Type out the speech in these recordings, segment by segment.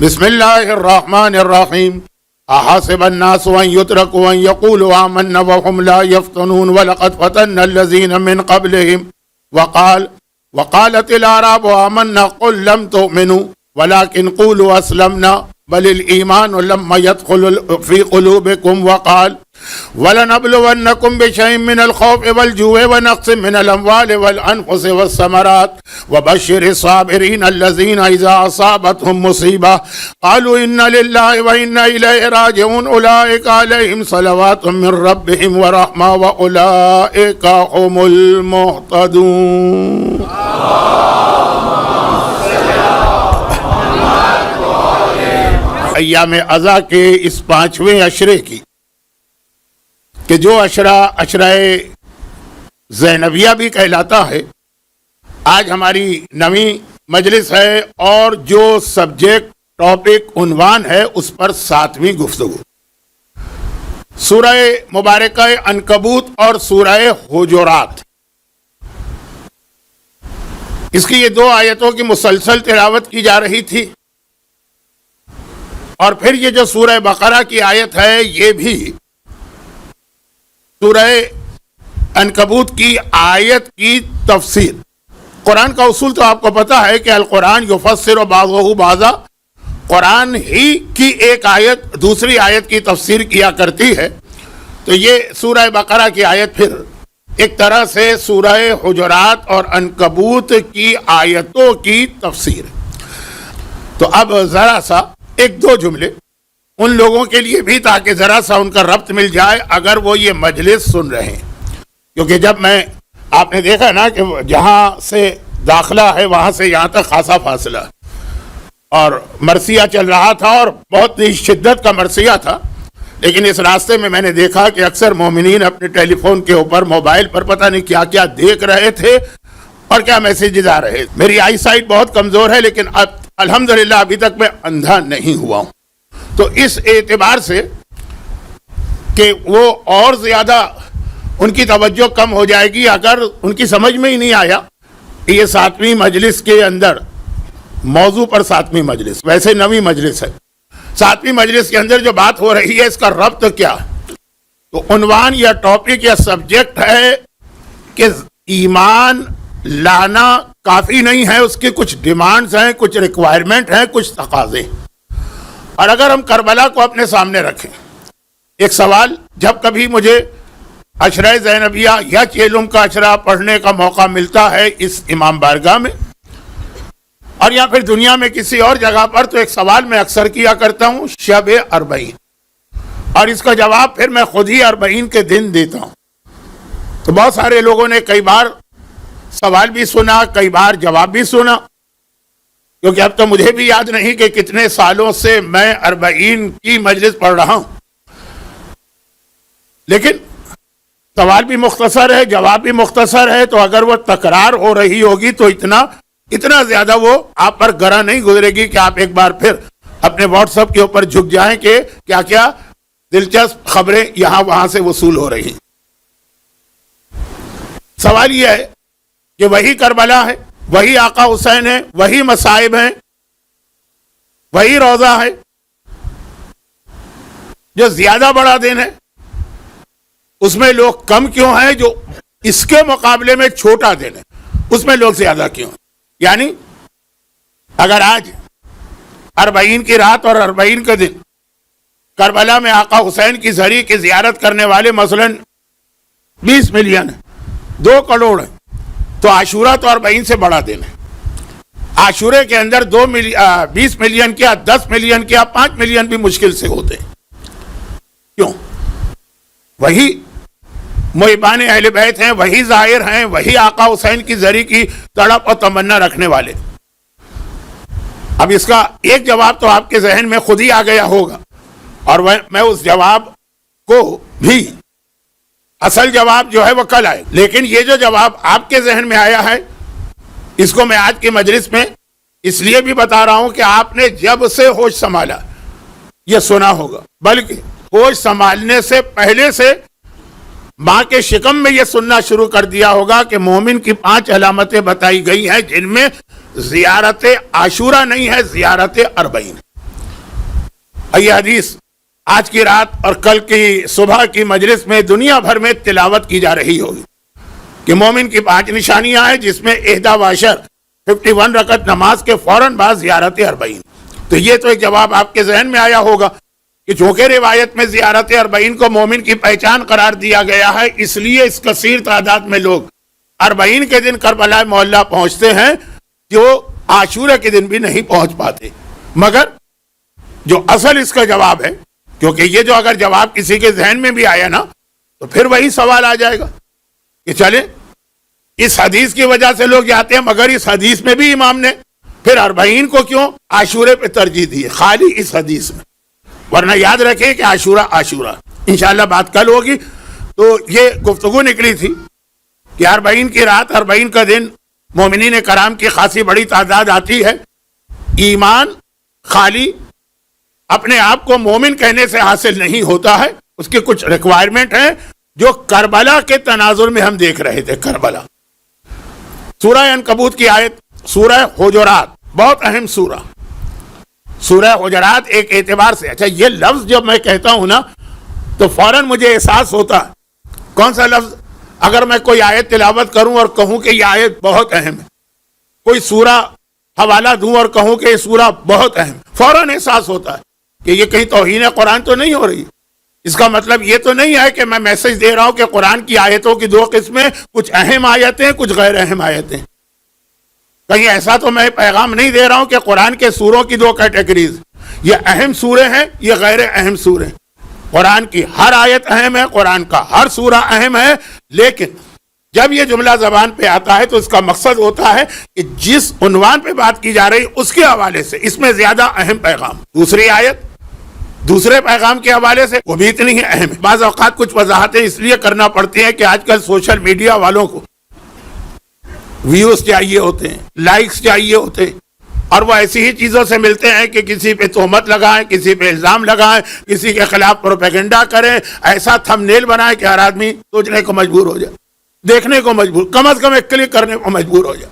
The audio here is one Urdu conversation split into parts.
بسم اللہ الرحمن الرحیم احسب الناس ان يتركوا ان يقولوا آمنا وهم لا يفتنون ولقد فتنا الذين من قبلهم وقالت الأعراب آمنا قل لم تؤمنوا ولكن قولوا أسلمنا بل الإيمان لما يدخل في قلوبكم وقال وَلَنَبْلُوَنَّكُمْ بِشَيْءٍ مِّنَ الْخَوْفِ وَالْجُوعِ وَنَقْصٍ مِّنَ الْأَمْوَالِ وَالْأَنفُسِ وَالثَّمَرَاتِ وَبَشِّرِ الصَّابِرِينَ الَّذِينَ إِذَا أَصَابَتْهُمْ مُصِيبَةٌ قَالُوا إِنَّا لِلَّهِ وَإِنَّا إِلَيْهِ راجعون أُولَٰئِكَ عَلَيْهِمْ صَلَوَاتٌ مِّن رَّبِّهِمْ وَرَحْمَةٌ وَأُولَٰئِكَ هُمُ الْمُهْتَدُونَ۔ ایام اضحیٰ کے اس 5ویں عشرے کی کہ جو عشرہ زینبیہ بھی کہلاتا ہے، آج ہماری نویں مجلس ہے اور جو سبجیکٹ ٹاپک عنوان ہے اس پر 7ویں گفتگو، سورہ مبارکہ عنکبوت اور سورہ حجرات۔ اس کی یہ 2 آیتوں کی مسلسل تلاوت کی جا رہی تھی، اور پھر یہ جو سورہ بقرہ کی آیت ہے یہ بھی سورہ عنکبوت کی آیت کی تفسیر۔ قرآن کا اصول تو آپ کو پتہ ہے کہ القرآن یفسر بعضہ بعضا، قرآن ہی کی ایک آیت دوسری آیت کی تفسیر کیا کرتی ہے، تو یہ سورہ بقرہ کی آیت پھر ایک طرح سے سورہ حجرات اور عنکبوت کی آیتوں کی تفسیر۔ تو اب ذرا سا 1-2 جملے ان لوگوں کے لیے بھی تاکہ ذرا سا ان کا ربط مل جائے اگر وہ یہ مجلس سن رہے ہیں، کیونکہ جب آپ نے دیکھا نا کہ جہاں سے داخلہ ہے وہاں سے یہاں تک خاصا فاصلہ، اور مرثیہ چل رہا تھا اور بہت ہی شدت کا مرثیہ تھا، لیکن اس راستے میں نے دیکھا کہ اکثر مومنین اپنے ٹیلی فون کے اوپر موبائل پر پتہ نہیں کیا کیا دیکھ رہے تھے اور کیا میسیجز آ رہے۔ میری آئی سائٹ بہت کمزور ہے لیکن اب الحمدللہ ابھی تک میں اندھا نہیں ہوا ہوں، تو اس اعتبار سے کہ وہ اور زیادہ ان کی توجہ کم ہو جائے گی اگر ان کی سمجھ میں ہی نہیں آیا کہ یہ 7ویں مجلس کے اندر موضوع پر 7ویں مجلس، ویسے 9ویں مجلس ہے، 7ویں مجلس کے اندر جو بات ہو رہی ہے اس کا ربط کیا ہے؟ تو عنوان یا ٹاپک یا سبجیکٹ ہے کہ ایمان لانا کافی نہیں ہے، اس کی کچھ ڈیمانڈز ہیں، کچھ ریکوائرمنٹ ہیں، کچھ تقاضے ہیں۔ اور اگر ہم کربلا کو اپنے سامنے رکھیں، ایک سوال جب کبھی مجھے عشرہ زینبیہ یا چیلم کا عشرہ پڑھنے کا موقع ملتا ہے اس امام بارگاہ میں اور یا پھر دنیا میں کسی اور جگہ پر، تو ایک سوال میں اکثر کیا کرتا ہوں شب 40، اور اس کا جواب پھر میں خود ہی 40 کے دن دیتا ہوں۔ تو بہت سارے لوگوں نے کئی بار سوال بھی سنا، کئی بار جواب بھی سنا، کیونکہ اب تو مجھے بھی یاد نہیں کہ کتنے سالوں سے میں 40 کی مجلس پڑھ رہا ہوں، لیکن سوال بھی مختصر ہے، جواب بھی مختصر ہے، تو اگر وہ تکرار ہو رہی ہوگی تو اتنا زیادہ وہ آپ پر گراں نہیں گزرے گی کہ آپ ایک بار پھر اپنے واٹس ایپ کے اوپر جھک جائیں کہ کیا کیا دلچسپ خبریں یہاں وہاں سے وصول ہو رہی ہیں۔ سوال یہ ہے کہ وہی کربلا ہے، وہی آقا حسین ہے، وہی مصائب ہیں، وہی روضہ ہے، جو زیادہ بڑا دن ہے اس میں لوگ کم کیوں ہیں، جو اس کے مقابلے میں چھوٹا دن ہے اس میں لوگ زیادہ کیوں ہیں؟ یعنی اگر آج 40 کی رات اور 40 کا دن کربلا میں آقا حسین کی زری کی زیارت کرنے والے مثلا 20 ملین ہیں، 2 کروڑ ہیں، تو عاشورہ تو 40 سے بڑا دن ہے۔ عاشورے کے اندر 20 ملین کیا 10 ملین کیا 5 ملین بھی مشکل سے ہوتے ہیں۔ کیوں؟ وہی محبان اہل بیت ہیں، وہی ظاہر ہیں، وہی آقا حسین کی زری کی تڑپ اور تمنا رکھنے والے۔ اب اس کا ایک جواب تو آپ کے ذہن میں خود ہی آ گیا ہوگا، اور میں اس جواب کو بھی اصل جواب جو ہے وہ کل آئے، لیکن یہ جو جواب آپ کے ذہن میں آیا ہے اس کو میں آج کی مجلس میں اس لیے بھی بتا رہا ہوں کہ آپ نے جب سے ہوش سنبھالا یہ سنا ہوگا، بلکہ ہوش سنبھالنے سے پہلے سے ماں کے شکم میں یہ سننا شروع کر دیا ہوگا کہ مومن کی 5 علامتیں بتائی گئی ہیں، جن میں زیارت عاشورہ نہیں ہے، زیارت 40۔ اور یہ حدیث آج کی رات اور کل کی صبح کی مجلس میں دنیا بھر میں تلاوت کی جا رہی ہوگی کہ مومن کی 5 نشانیاں ہیں، جس میں 51 رکعت نماز کے فوراً بعد زیارت اربعین۔ تو یہ تو ایک جواب آپ کے ذہن میں آیا ہوگا کہ چونکہ روایت میں زیارت اربعین کو مومن کی پہچان قرار دیا گیا ہے، اس لیے اس کثیر تعداد میں لوگ اربعین کے دن کربلا معلیٰ پہنچتے ہیں جو عاشورہ کے دن بھی نہیں پہنچ پاتے۔ مگر جو اصل اس کا جواب ہے، کیونکہ یہ جو اگر جواب کسی کے ذہن میں بھی آیا نا تو پھر وہی سوال آ جائے گا کہ چلے اس حدیث کی وجہ سے لوگ جاتے ہیں، مگر اس حدیث میں بھی امام نے پھر اربعین کو کیوں عاشورے پہ ترجیح دی ہے خالی اس حدیث میں؟ ورنہ یاد رکھیں کہ عاشورہ انشاءاللہ بات کل ہوگی۔ تو یہ گفتگو نکلی تھی کہ اربعین کی رات، اربعین کا دن مومنین کرام کی خاصی بڑی تعداد آتی ہے۔ ایمان خالی اپنے آپ کو مومن کہنے سے حاصل نہیں ہوتا ہے، اس کی کچھ ریکوائرمنٹ ہیں جو کربلا کے تناظر میں ہم دیکھ رہے تھے۔ کربلا، سورہ عنکبوت کی آیت، سورہ حجرات، بہت اہم سورہ، سورہ حجرات ایک اعتبار سے، اچھا یہ لفظ جب میں کہتا ہوں نا تو فوراً مجھے احساس ہوتا ہے کون سا لفظ؟ اگر میں کوئی آیت تلاوت کروں اور کہوں کہ یہ آیت بہت اہم ہے، کوئی سورہ حوالہ دوں اور کہوں کہ یہ سورہ بہت اہم، فوراً احساس ہوتا ہے کہ یہ کہیں توہین قرآن تو نہیں ہو رہی۔ اس کا مطلب یہ تو نہیں ہے کہ میں میسج دے رہا ہوں کہ قرآن کی آیتوں کی 2 قسمیں، کچھ اہم آیتیں کچھ غیر اہم آیتیں۔ کہیں ایسا تو میں پیغام نہیں دے رہا ہوں کہ قرآن کے سوروں کی 2 کیٹیگریز، یہ اہم سورے ہیں، یہ غیر اہم سورے ہیں۔ قرآن کی ہر آیت اہم ہے، قرآن کا ہر سورہ اہم ہے، لیکن جب یہ جملہ زبان پہ آتا ہے تو اس کا مقصد ہوتا ہے کہ جس عنوان پہ بات کی جا رہی اس کے حوالے سے اس میں زیادہ اہم پیغام، دوسری آیت دوسرے پیغام کے حوالے سے وہ بھی اتنی ہی اہم ہے۔ بعض اوقات کچھ وضاحتیں اس لیے کرنا پڑتی ہیں کہ آج کل سوشل میڈیا والوں کو ویوز چاہیے ہوتے ہیں، لائکس چاہیے ہوتے ہیں، اور وہ ایسی ہی چیزوں سے ملتے ہیں کہ کسی پہ تہمت لگائیں، کسی پہ الزام لگائیں، کسی کے خلاف پروپیگنڈا کریں، ایسا تھم نیل بنائیں کہ ہر آدمی سوچنے کو مجبور ہو جائے، دیکھنے کو مجبور، کم از کم ایک کلک کرنے کو مجبور ہو جائے،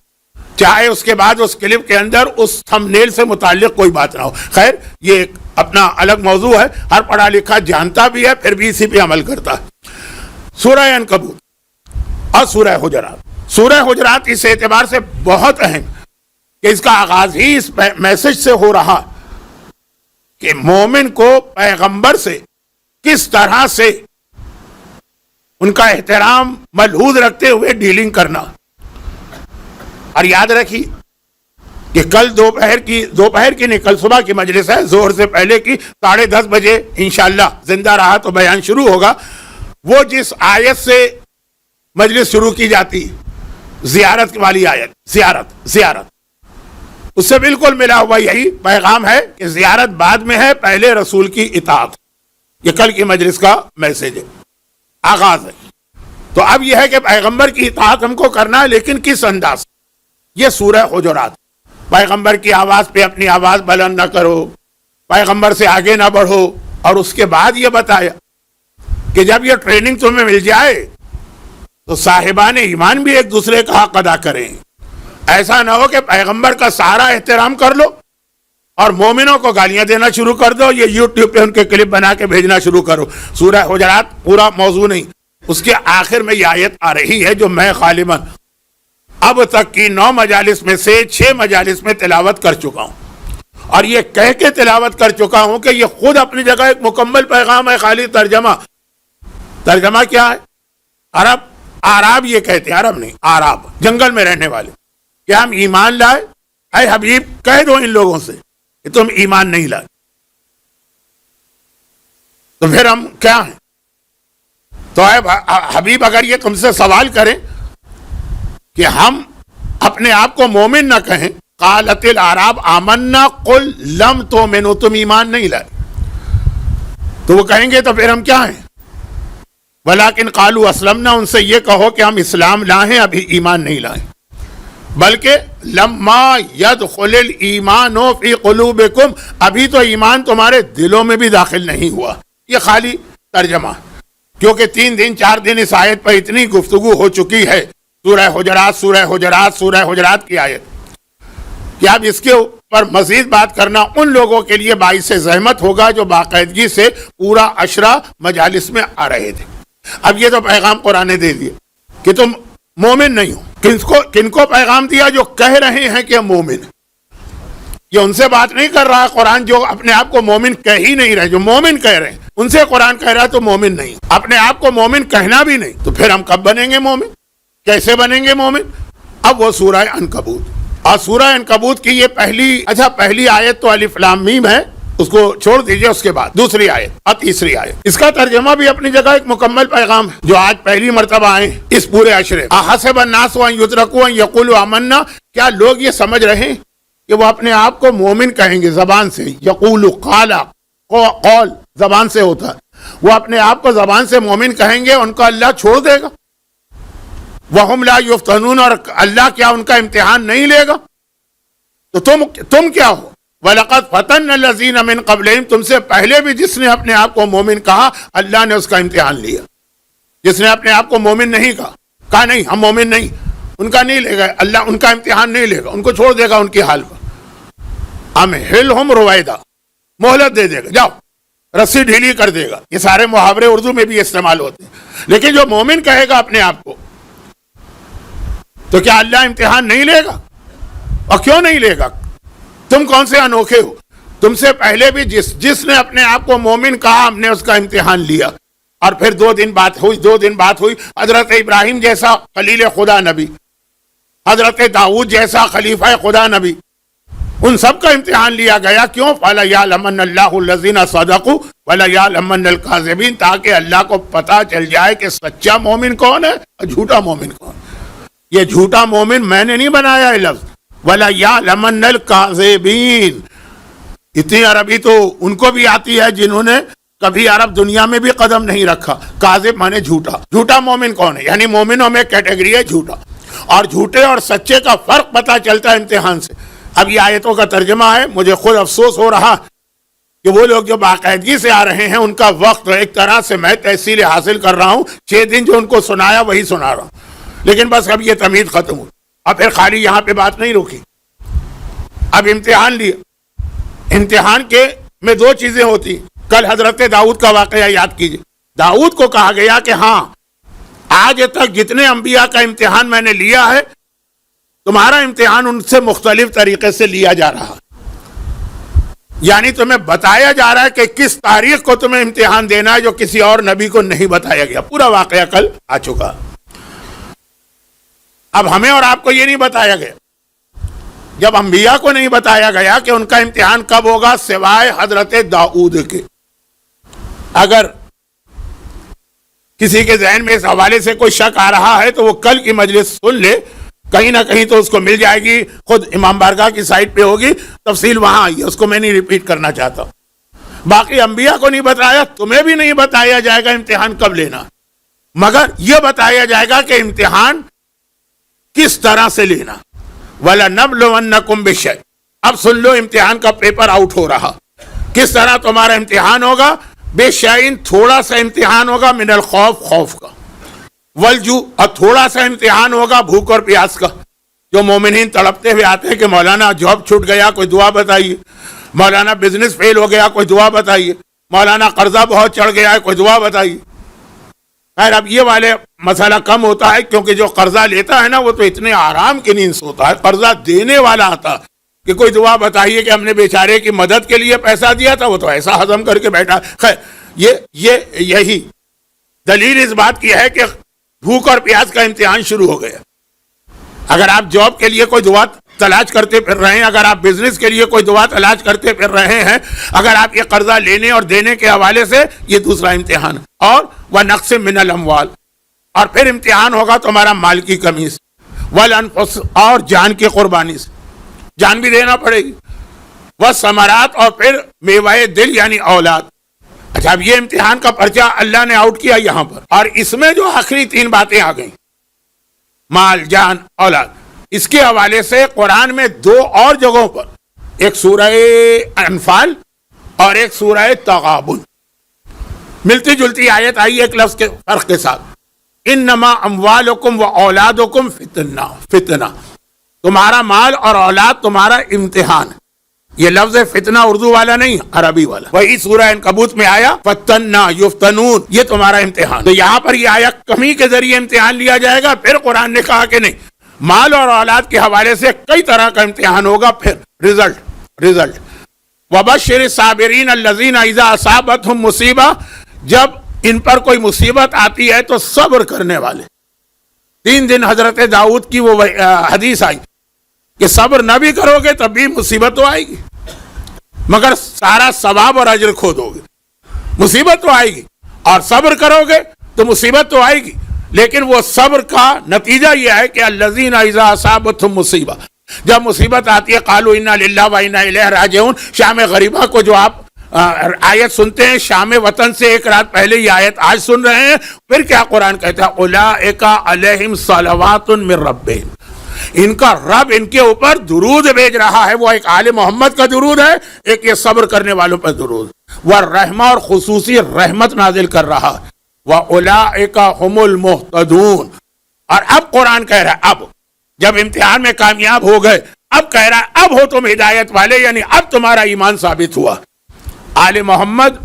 چاہے اس کے بعد اس کلپ کے اندر اس تھم نیل سے متعلق کوئی بات نہ ہو۔ خیر یہ ایک اپنا الگ موضوع ہے، ہر پڑھا لکھا جانتا بھی ہے پھر بھی اسی پہ عمل کرتا ہے۔ سورہ عنکبوت اور سورہ حجرات، سورہ حجرات اس اعتبار سے بہت اہم کہ اس کا آغاز ہی اس میسج سے ہو رہا کہ مومن کو پیغمبر سے کس طرح سے ان کا احترام ملحوظ رکھتے ہوئے ڈیلنگ کرنا۔ اور یاد رکھیے کہ کل دوپہر کی نہیں، کل صبح کی مجلس ہے، ظہر سے پہلے کی 10:30 بجے انشاءاللہ زندہ رہا تو بیان شروع ہوگا۔ وہ جس آیت سے مجلس شروع کی جاتی زیارت والی آیت، زیارت اس سے بالکل ملا ہوا یہی پیغام ہے کہ زیارت بعد میں ہے، پہلے رسول کی اطاعت۔ یہ کل کی مجلس کا میسج ہے، آغاز ہے۔ تو اب یہ ہے کہ پیغمبر کی اطاعت ہم کو کرنا ہے، لیکن کس انداز؟ یہ سورہ حجرات، پیغمبر کی آواز پہ اپنی آواز بلند نہ کرو، پیغمبر سے آگے نہ بڑھو، اور اس کے بعد یہ بتایا کہ جب یہ ٹریننگ تمہیں مل جائے تو صاحبان ایمان بھی ایک دوسرے کا حق ادا کریں۔ ایسا نہ ہو کہ پیغمبر کا سارا احترام کر لو اور مومنوں کو گالیاں دینا شروع کر دو، یہ یوٹیوب پہ ان کے کلپ بنا کے بھیجنا شروع کرو۔ سورہ حجرات پورا موضوع نہیں، اس کے آخر میں یہ آیت آ رہی ہے جو میں غالباً اب تک کی 9 مجالس میں سے 6 مجالس میں تلاوت کر چکا ہوں، اور یہ کہہ کے تلاوت کر چکا ہوں کہ یہ خود اپنی جگہ ایک مکمل پیغام ہے۔ خالی ترجمہ کیا ہے؟ عرب یہ کہتے ہیں، عرب نہیں، عرب جنگل میں رہنے والے، کہ ہم ایمان لائے، اے حبیب کہہ دو ان لوگوں سے کہ تم ایمان نہیں لائے، تو پھر ہم کیا ہیں؟ تو اے حبیب اگر یہ تم سے سوال کریں کہ ہم اپنے آپ کو مومن نہ کہیں، قالت الاعراب آمنا قل لم تؤمنوا، تم ایمان نہیں لائے، تو وہ کہیں گے تو پھر ہم کیا ہیں؟ ولیکن قالوا اسلمنا، ان سے یہ کہو کہ ہم اسلام لائے، ابھی ایمان نہیں لائے، بلکہ لما يدخل الایمان فی قلوبکم، ابھی تو ایمان تمہارے دلوں میں بھی داخل نہیں ہوا۔ یہ خالی ترجمہ، کیونکہ 3 دن 4 دن اس آیت پر اتنی گفتگو ہو چکی ہے، سورہ حجرات کی آیت، کہ اب اس کے پر مزید بات کرنا ان لوگوں کے لیے باعث زحمت ہوگا جو باقاعدگی سے پورا عشرہ مجالس میں آ رہے تھے۔ اب یہ تو پیغام قرآن نے دے دیا کہ تم مومن نہیں ہو۔ کن کو پیغام دیا؟ جو کہہ رہے ہیں کہ ہم مومن ہیں۔ یہ ان سے بات نہیں کر رہا قرآن جو اپنے آپ کو مومن کہہ ہی نہیں رہے، جو مومن کہہ رہے ہیں ان سے قرآن کہہ رہا ہے تو مومن نہیں، اپنے آپ کو مومن کہنا بھی نہیں، تو پھر ہم کب بنیں گے مومن؟ کیسے بنیں گے مومن؟ اب وہ سورہ عنکبوت، اور سورہ عنکبوت کی یہ پہلی آیت تو الف لام میم ہے، اس کو چھوڑ دیجئے، اس کے بعد دوسری آیت اور تیسری آیت، اس کا ترجمہ بھی اپنی جگہ ایک مکمل پیغام ہے جو آج پہلی مرتبہ آئے اس پورے عشرے۔ احسب الناس ان یترکوا ان یقولوا آمنا، کیا لوگ یہ سمجھ رہے ہیں کہ وہ اپنے آپ کو مومن کہیں گے؟ زبان سے یقول قال، قول زبان سے ہوتا ہے، وہ اپنے آپ کو زبان سے مومن کہیں گے، ان کو اللہ چھوڑ دے گا؟ وَهُمْ لَا يُفْتَنُونَ، اور اللہ کیا ان کا امتحان نہیں لے گا؟ تو تم کیا ہو؟ وَلَقَدْ فَتَنَّ الَّذِينَ مِن قَبْلِهِمْ، تم سے پہلے بھی جس نے اپنے آپ کو مومن کہا اللہ نے اس کا امتحان لیا۔ جس نے اپنے آپ کو مومن نہیں کہا نہیں ہم مومن نہیں، ان کا نہیں لے گا اللہ، ان کا امتحان نہیں لے گا، ان کو چھوڑ دے گا ان کی حال پر۔ امہلہم رویدا، مہلت دے دے گا، جاؤ، رسی ڈھیلی کر دے گا۔ یہ سارے محاورے اردو میں بھی استعمال ہوتے ہیں، لیکن جو مومن کہے گا اپنے آپ کو تو کیا اللہ امتحان نہیں لے گا؟ اور کیوں نہیں لے گا؟ تم کون سے انوکھے ہو؟ تم سے پہلے بھی جس نے اپنے آپ کو مومن کہا ہم نے اس کا امتحان لیا، اور پھر دو دن بات ہوئی، حضرت ابراہیم جیسا خلیل خدا نبی، حضرت داؤد جیسا خلیفہ خدا نبی، ان سب کا امتحان لیا گیا۔ کیوں؟ فَلَيَعْلَمَنَّ اللَّهُ الَّذِينَ صَدَقُوا وَلَيَعْلَمَنَّ الْكَاذِبِينَ، تاکہ اللہ کو پتہ چل جائے کہ سچا مومن کون ہے اور جھوٹا مومن کون ہے۔ یہ جھوٹا مومن میں نے نہیں بنایا یہ لفظ، وَلَيَعْلَمَنَّ الْكَاذِبِينَ۔ اتنی عربی تو ان کو بھی آتی ہے جنہوں نے کبھی عرب دنیا میں بھی قدم نہیں رکھا۔ کاذب مانے جھوٹا۔ جھوٹا مومن کون ہے؟ یعنی مومنوں میں کیٹیگری ہے جھوٹا، اور جھوٹے اور سچے کا فرق پتہ چلتا ہے امتحان سے۔ اب یہ آیتوں کا ترجمہ ہے، مجھے خود افسوس ہو رہا کہ وہ لوگ جو باقاعدگی سے آ رہے ہیں ان کا وقت ایک طرح سے میں تحصیل حاصل کر رہا ہوں، 6 دن جو ان کو سنایا وہی سنا رہا ہوں، لیکن بس اب یہ تمید ختم ہوئی، اب پھر خالی یہاں پہ بات نہیں رکی، اب امتحان لیا۔ امتحان کے میں 2 چیزیں ہوتی ہیں۔ کل حضرت داؤد کا واقعہ یاد کیجئے، داؤد کو کہا گیا کہ ہاں آج تک جتنے انبیاء کا امتحان میں نے لیا ہے تمہارا امتحان ان سے مختلف طریقے سے لیا جا رہا، یعنی تمہیں بتایا جا رہا ہے کہ کس تاریخ کو تمہیں امتحان دینا ہے جو کسی اور نبی کو نہیں بتایا گیا۔ پورا واقعہ کل آ چکا۔ اب ہمیں اور آپ کو یہ نہیں بتایا گیا، جب انبیاء کو نہیں بتایا گیا کہ ان کا امتحان کب ہوگا سوائے حضرت داؤد کے۔ اگر کسی کے ذہن میں اس حوالے سے کوئی شک آ رہا ہے تو وہ کل کی مجلس سن لے، کہیں نہ کہیں تو اس کو مل جائے گی، خود امام بارگاہ کی سائٹ پہ ہوگی، تفصیل وہاں آئی ہے، اس کو میں نہیں ریپیٹ کرنا چاہتا۔ باقی انبیاء کو نہیں بتایا، تمہیں بھی نہیں بتایا جائے گا امتحان کب لینا، مگر یہ بتایا جائے گا کہ امتحان کس طرح سے لینا۔ وَلَنَبْلُوَنَّكُمْ بِشَيْءٍ، اب سن لو امتحان کا پیپر آؤٹ ہو رہا، کس طرح تمہارا امتحان ہوگا؟ بِشَيْءٍ، تھوڑا سا امتحان ہوگا، من الخوف، خوف کا، والجوع، اور تھوڑا سا امتحان ہوگا بھوک اور پیاس کا۔ جو مومنین تڑپتے ہوئے آتے ہیں کہ مولانا جاب چھوٹ گیا کوئی دعا بتائیے، مولانا بزنس فیل ہو گیا کوئی دعا بتائیے، مولانا قرضہ بہت چڑھ گیا ہے کوئی دعا بتائیے۔ خیر اب یہ والے مسئلہ کم ہوتا ہے کیونکہ جو قرضہ لیتا ہے نا وہ تو اتنے آرام کی نیند سوتا ہے، قرضہ دینے والا آتا کہ کوئی دعا بتائیے کہ ہم نے بیچارے کی مدد کے لیے پیسہ دیا تھا، وہ تو ایسا ہضم کر کے بیٹھا۔ خیر یہی دلیل اس بات کی ہے کہ بھوک اور پیاس کا امتحان شروع ہو گیا۔ اگر آپ جاب کے لیے کوئی دعا تلاش کرتے پھر رہے ہیں، اگر آپ بزنس کے لیے کوئی دعا تلاش کرتے پھر رہے ہیں، اگر آپ یہ قرضہ لینے اور دینے کے حوالے سے، یہ دوسرا امتحان ہے۔ اور وَنَقْصٍ مِّنَ الْأَمْوَالِ، اور پھر امتحان ہوگا تمہارا مال کی کمی سے، وَالْأَنفُسِ، اور جان کی قربانی سے، جان بھی دینا پڑے گی، وَالثَّمَرَاتِ، اور پھر میوائے دل یعنی اولاد۔ اچھا اب یہ امتحان کا پرچہ اللہ نے آؤٹ کیا یہاں پر، اور اس میں جو آخری 3 باتیں آ گئیں، مال، جان، اولاد، اس کے حوالے سے قرآن میں 2 اور جگہوں پر، ایک سورہ انفال اور ایک سورہ تغابن، ملتی جلتی آیت آئی ایک لفظ کے فرق کے ساتھ، انما اموالکم و اولادکم فتنہ، تمہارا مال اور اولاد تمہارا امتحان ہے۔ یہ لفظ فتنہ اردو والا نہیں، عربی والا. وہی سورہ عنکبوت میں آیا فتنہ یفتنون، یہ تمہارا امتحان. تو یہاں پر یہ آیا کمی کے ذریعے امتحان لیا جائے گا. پھر قرآن نے کہا کہ نہیں، مال اور اولاد کے حوالے سے کئی طرح کا امتحان ہوگا. پھر رزلٹ وبشر الصابرین الذین اذا اصابتهم مصیبہ، جب ان پر کوئی مصیبت آتی ہے تو صبر کرنے والے. 3 دن حضرت داؤد کی وہ حدیث آئی کہ صبر نہ بھی کرو گے تب بھی مصیبت تو آئے گی، مگر سارا ثواب اور اجر کھو دو گے. مصیبت تو آئے گی اور صبر کرو گے تو مصیبت تو آئے گی، لیکن وہ صبر کا نتیجہ یہ ہے کہ الذین اذا اصابتهم مصیبہ، جب مصیبت آتی ہے قالوا انا للہ و انا الیہ راجعون. شام غریبہ کو جو آپ آیت سنتے ہیں، شام وطن سے ایک رات پہلے یہ آیت آج سن رہے ہیں. پھر کیا قرآن کہتا ہے اولئک علیہم صلوات من ربہم، ان کا رب ان کے اوپر درود بھیج رہا ہے. وہ ایک آل محمد کا درود ہے، ایک یہ صبر کرنے والوں پر درود. وہ رحمہ اور خصوصی رحمت نازل کر رہا ہے. وَأُولَئِكَ هُمُ الْمُهْتَدُونَ. اور اب قرآن کہہ رہا ہے، اب جب امتحان میں کامیاب ہو گئے، اب کہہ رہا ہے اب ہو تم ہدایت والے، یعنی اب تمہارا ایمان ثابت ہوا. آل محمد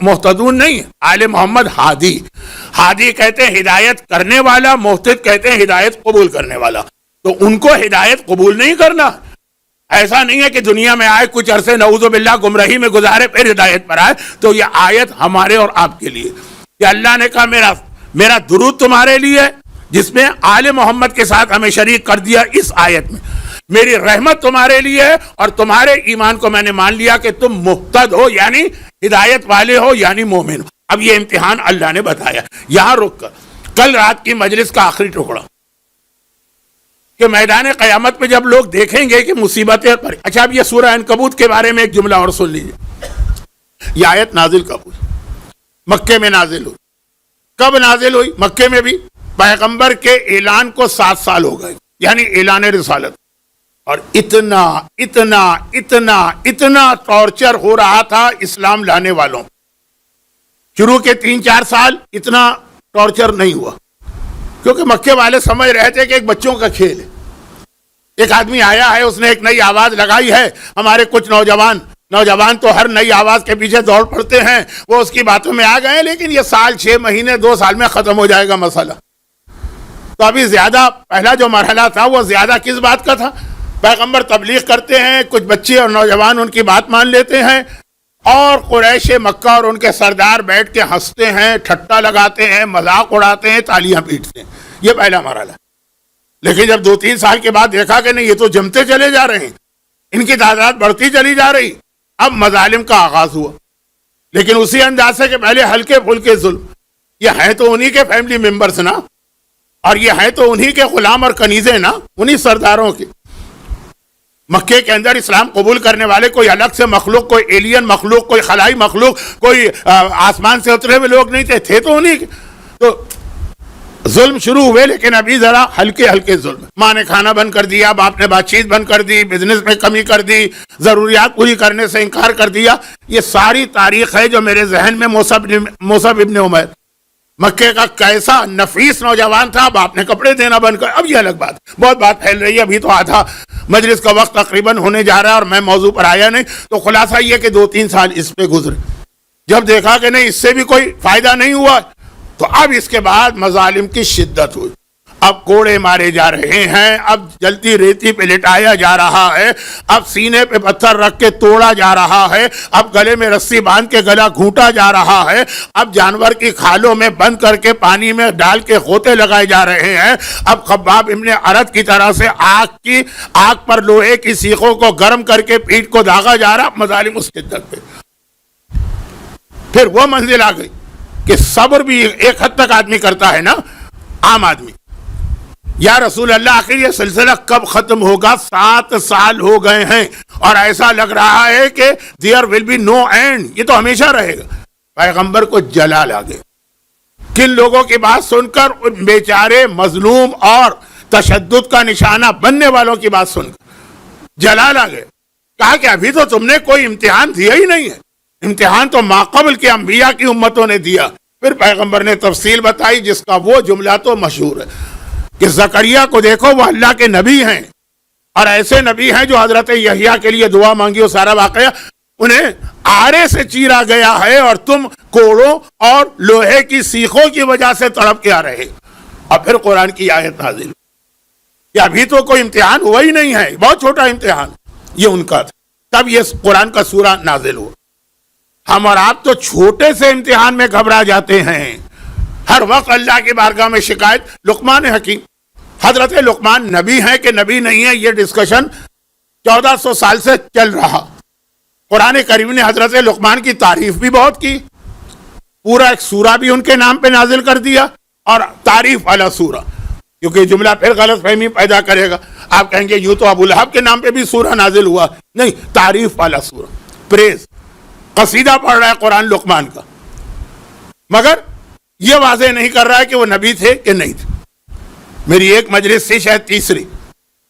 محتدون نہیں، آل محمد ہادی کہتے ہیں ہدایت کرنے والا، محتد کہتے ہیں ہدایت قبول کرنے والا. تو ان کو ہدایت قبول نہیں کرنا. ایسا نہیں ہے کہ دنیا میں آئے کچھ عرصے نعوذ باللہ گمراہی میں گزارے پھر ہدایت پر آئے. تو یہ آیت ہمارے اور آپ کے لیے کہ اللہ نے کہا میرا درود تمہارے لیے، جس میں آل محمد کے ساتھ ہمیں شریک کر دیا اس آیت میں. میری رحمت تمہارے لیے ہے اور تمہارے ایمان کو میں نے مان لیا کہ تم مہتد ہو، یعنی ہدایت والے ہو، یعنی مومن ہو. اب یہ امتحان اللہ نے بتایا. یہاں رک کر کل رات کی مجلس کا آخری ٹکڑا کہ میدان قیامت میں جب لوگ دیکھیں گے کہ مصیبتیں پر. اچھا اب یہ سورہ عنکبوت کے بارے میں ایک جملہ اور سن لیجیے. یہ آیت نازل کب ہوئی؟ مکے میں نازل ہوئی. کب نازل ہوئی؟ مکے میں بھی. پیغمبر کے اعلان کو 7 سال ہو گئے، یعنی اعلان رسالت. اور اتنا ٹارچر ہو رہا تھا اسلام لانے والوں. شروع کے 3-4 سال اتنا ٹارچر نہیں ہوا، کیونکہ مکے والے سمجھ رہے تھے کہ ایک بچوں کا کھیل ہے. ایک آدمی آیا ہے، اس نے ایک نئی آواز لگائی ہے. ہمارے کچھ نوجوان تو ہر نئی آواز کے پیچھے دوڑ پڑتے ہیں، وہ اس کی باتوں میں آ گئے. لیکن یہ سال 6 مہینے 2 سال میں ختم ہو جائے گا مسئلہ. تو ابھی زیادہ پہلا جو مرحلہ تھا وہ زیادہ کس بات کا تھا؟ پیغمبر تبلیغ کرتے ہیں، کچھ بچے اور نوجوان ان کی بات مان لیتے ہیں، اور قریش مکہ اور ان کے سردار بیٹھ کے ہنستے ہیں، ٹھٹا لگاتے ہیں، مذاق اڑاتے ہیں، تالیاں پیٹتے ہیں. یہ پہلا مرحلہ. لیکن جب 2-3 سال کے بعد دیکھا کہ نہیں، یہ تو جمتے چلے جا رہے ہیں، ان کی تعداد بڑھتی چلی جا رہی. اب مظالم کا آغاز ہوا، لیکن اسی انداز سے کہ پہلے ہلکے پھلکے ظلم. یہ ہیں تو انہی کے فیملی ممبرز نا، اور یہ ہیں تو انہی کے غلام اور کنیزیں نا، انہی سرداروں کے. مکے کے اندر اسلام قبول کرنے والے کوئی الگ سے مخلوق، کوئی ایلین مخلوق، کوئی خلائی مخلوق، کوئی آسمان سے اترے ہوئے لوگ نہیں تھے تو انہی کے. تو ظلم شروع ہوئے، لیکن ابھی ذرا ہلکے ظلم. ماں نے کھانا بند کر دیا، باپ نے بات چیت بند کر دی، بزنس میں کمی کر دی، ضروریات پوری کرنے سے انکار کر دیا. یہ ساری تاریخ ہے جو میرے ذہن میں. موصب ابن عمیر مکے کا کیسا نفیس نوجوان تھا، باپ نے کپڑے دینا بند کر. اب یہ الگ بات، بہت بات پھیل رہی ہے. ابھی تو آدھا مجلس کا وقت تقریباً ہونے جا رہا ہے اور میں موضوع پر آیا نہیں. تو خلاصہ یہ کہ 2-3 سال اس پہ گزرے. جب دیکھا کہ نہیں اس سے بھی کوئی فائدہ نہیں ہوا، تو اب اس کے بعد مظالم کی شدت ہوئی. اب کوڑے مارے جا رہے ہیں، اب جلتی ریتی پہ لٹایا جا رہا ہے، اب سینے پہ پتھر رکھ کے توڑا جا رہا ہے، اب گلے میں رسی باندھ کے گلا گھونٹا جا رہا ہے، اب جانور کی کھالوں میں بند کر کے پانی میں ڈال کے غوطے لگائے جا رہے ہیں. اب خباب ابن ارد کی طرح سے آگ پر لوہے کی سیخوں کو گرم کر کے پیٹ کو داغا جا رہا. مظالم اس شدت پہ. پھر وہ منزل آ گئی کہ صبر بھی ایک حد تک آدمی کرتا ہے نا، عام آدمی. یا رسول اللہ آخر یہ سلسلہ کب ختم ہوگا؟ 7 سال ہو گئے ہیں اور ایسا لگ رہا ہے کہ there will be no end، یہ تو ہمیشہ رہے گا. پیغمبر کو جلال آ گئے. کن لوگوں کی بات سن کر؟ ان بیچارے مظلوم اور تشدد کا نشانہ بننے والوں کی بات سن کر جلال آ گئے. کہا کہ ابھی تو تم نے کوئی امتحان دیا ہی نہیں ہے. امتحان تو ماقبل کے انبیاء کی امتوں نے دیا. پھر پیغمبر نے تفصیل بتائی جس کا وہ جملہ تو مشہور ہے کہ زکریا کو دیکھو، وہ اللہ کے نبی ہیں، اور ایسے نبی ہیں جو حضرت یحییٰ کے لیے دعا مانگی اور سارا واقعہ، انہیں آرے سے چیرا گیا ہے اور تم کوڑوں اور لوہے کی سیخوں کی وجہ سے تڑپ کے آ رہے. اور پھر قرآن کی آیت نازل ہوئی کہ ابھی تو کوئی امتحان ہوا ہی نہیں ہے، بہت چھوٹا امتحان یہ ان کا تھا، تب یہ قرآن کا سورہ نازل ہوا. ہم اور آپ تو چھوٹے سے امتحان میں گھبرا جاتے ہیں، ہر وقت اللہ کی بارگاہ میں شکایت. لقمان حکیم، حضرت لقمان نبی ہیں کہ نبی نہیں ہے، یہ ڈسکشن 1400 سال سے چل رہا. قرآن کریم نے حضرت لقمان کی تعریف بھی بہت کی، پورا ایک سورہ بھی ان کے نام پہ نازل کر دیا، اور تعریف والا سورہ، کیونکہ جملہ پھر غلط فہمی پیدا کرے گا. آپ کہیں گے یوں تو ابو لہب کے نام پہ بھی سورہ نازل ہوا، نہیں، تعریف والا سورہ، پریز، قصیدہ پڑھ رہا ہے قرآن لقمان کا، مگر یہ واضح نہیں کر رہا ہے کہ وہ نبی تھے کہ نہیں تھے. میری ایک مجلس تھی، شاید تیسری،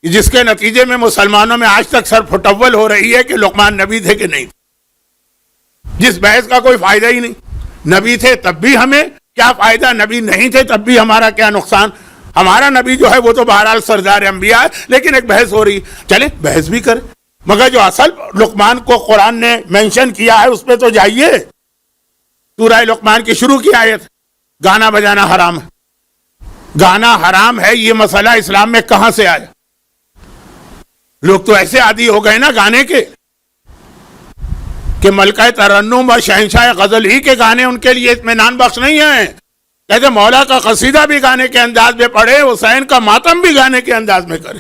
جس کے نتیجے میں مسلمانوں میں آج تک سر پھٹول ہو رہی ہے کہ لقمان نبی تھے کہ نہیں تھے، جس بحث کا کوئی فائدہ ہی نہیں. نبی تھے تب بھی ہمیں کیا فائدہ، نبی نہیں تھے تب بھی ہمارا کیا نقصان. ہمارا نبی جو ہے وہ تو بہرحال سردار انبیاء ہے، لیکن ایک بحث ہو رہی، چلیں بحث بھی کریں، مگر جو اصل لقمان کو قرآن نے مینشن کیا ہے اس پہ تو جائیے. سورہ لقمان کی شروع کی آیت، گانا بجانا حرام ہے. گانا حرام ہے، یہ مسئلہ اسلام میں کہاں سے آیا؟ لوگ تو ایسے عادی ہو گئے نا گانے کے کہ ملکہ ترنم اور شہنشاہ غزل ہی کے گانے ان کے لیے اطمینان بخش نہیں ہیں. کہتے مولا کا قصیدہ بھی گانے کے انداز میں پڑھے، حسین کا ماتم بھی گانے کے انداز میں کرے.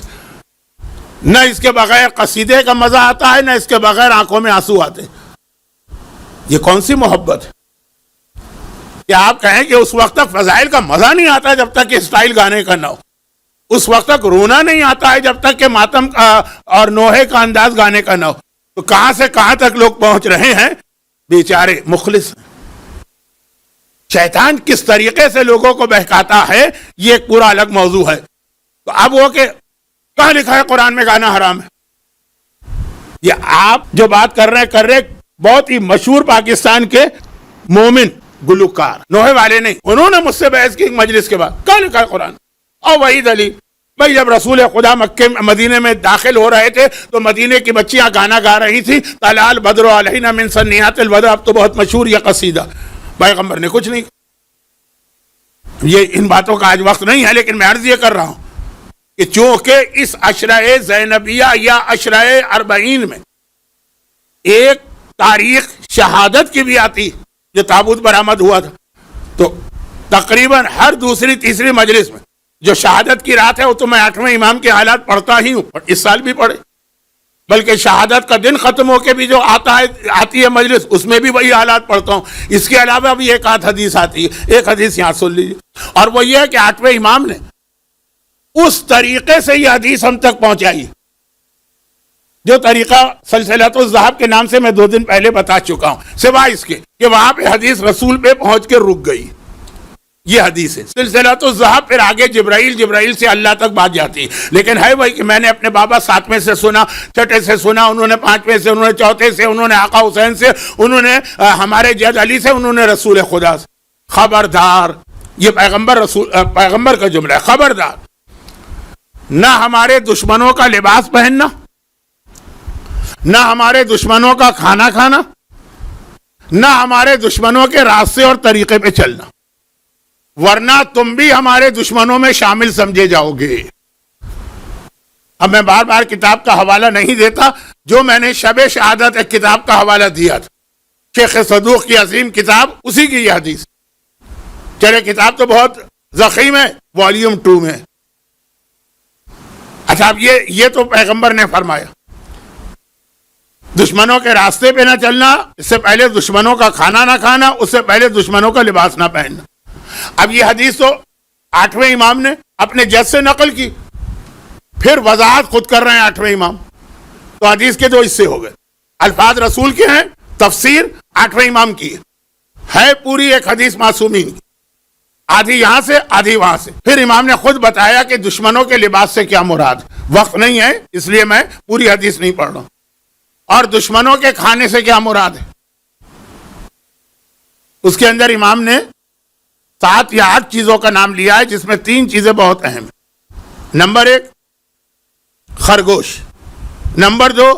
نہ اس کے بغیر قصیدے کا مزہ آتا ہے، نہ اس کے بغیر آنکھوں میں آنسو آتے. یہ کون سی محبت ہے کہ آپ کہیں کہ اس وقت تک فضائل کا مزہ نہیں آتا جب تک کہ اسٹائل گانے کا نہ ہو، اس وقت تک رونا نہیں آتا ہے جب تک کہ ماتم اور نوحے کا انداز گانے کا نہ ہو. تو کہاں سے کہاں تک لوگ پہنچ رہے ہیں، بیچارے مخلص. شیطان کس طریقے سے لوگوں کو بہکاتا ہے یہ ایک پورا الگ موضوع ہے. تو اب وہ کہ کہاں لکھا ہے قرآن میں گانا حرام ہے؟ یہ آپ جو بات کر رہے بہت ہی مشہور پاکستان کے مومن گلوکار، نوحے والے نہیں، انہوں نے مجھ سے بحث کی مجلس کے بعد، کہاں لکھا ہے قرآن؟ اور وحید علی بھائی، جب رسول خدا مکے مدینے میں داخل ہو رہے تھے تو مدینے کی بچیاں گانا گا رہی تھی، طلع بدر علینا من ثنیات البدر، اب تو بہت مشہور یہ قصیدہ. پیغمبر نے کچھ نہیں. یہ ان باتوں کا آج وقت نہیں ہے، لیکن میں عرض یہ کر رہا ہوں کہ چونکہ اس عشرہ زینبیہ یا عشرہ اربعین میں ایک تاریخ شہادت کی بھی آتی، جو تابوت برآمد ہوا تھا، تو تقریباً ہر دوسری تیسری مجلس میں جو شہادت کی رات ہے وہ تو میں 8ویں امام کے حالات پڑھتا ہی ہوں، اس سال بھی پڑھے، بلکہ شہادت کا دن ختم ہو کے بھی جو آتی ہے مجلس، اس میں بھی وہی حالات پڑھتا ہوں. اس کے علاوہ بھی ایک آدھ حدیث آتی ہے، ایک حدیث یہاں سن لیجیے. اور وہ یہ ہے کہ 8ویں امام نے اس طریقے سے یہ حدیث ہم تک پہنچائی جو طریقہ سلسلۃ الذہب کے نام سے میں 2 دن پہلے بتا چکا ہوں، سوائے اس کے کہ وہاں پہ حدیث رسول پہ پہنچ کے رک گئی. یہ حدیث ہے سلسلۃ الذہب، پھر آگے جبرائیل سے اللہ تک بات جاتی. لیکن ہے وہی کہ میں نے اپنے بابا 7ویں سے سنا، 6ٹھے سے سنا، انہوں نے 5ویں سے، انہوں نے 4تھے سے، انہوں نے آقا حسین سے، انہوں نے ہمارے جد علی سے، انہوں نے رسول خدا سے. خبردار، یہ پیغمبر کا جملہ ہے، خبردار، نہ ہمارے دشمنوں کا لباس پہننا، نہ ہمارے دشمنوں کا کھانا کھانا، نہ ہمارے دشمنوں کے راستے اور طریقے پہ چلنا، ورنہ تم بھی ہمارے دشمنوں میں شامل سمجھے جاؤ گے. اب میں بار بار کتاب کا حوالہ نہیں دیتا، جو میں نے شب شہادت ایک کتاب کا حوالہ دیا تھا، شیخ صدوق کی عظیم کتاب، اسی کی یہ حدیث. چلے کتاب تو بہت ضخیم ہے، والیوم 2 میں. اچھا، اب یہ تو پیغمبر نے فرمایا دشمنوں کے راستے پہ نہ چلنا، اس سے پہلے دشمنوں کا کھانا نہ کھانا، اس سے پہلے دشمنوں کا لباس نہ پہننا. اب یہ حدیث تو 8ویں امام نے اپنے جد سے نقل کی، پھر وضاحت خود کر رہے ہیں 8ویں امام. تو حدیث کے 2 حصے ہو گئے، الفاظ رسول کے ہیں، تفسیر 8ویں امام کی ہے پوری ایک حدیث معصومین کی، آدھی یہاں سے آدھی وہاں سے. پھر امام نے خود بتایا کہ دشمنوں کے لباس سے کیا مراد. وقت نہیں ہے اس لیے میں پوری حدیث نہیں پڑھ رہا ہوں. اور دشمنوں کے کھانے سے کیا مراد ہے، اس کے اندر امام نے 7 یا 8 چیزوں کا نام لیا ہے، جس میں 3 چیزیں بہت اہم ہیں. نمبر 1، خرگوش، نمبر 2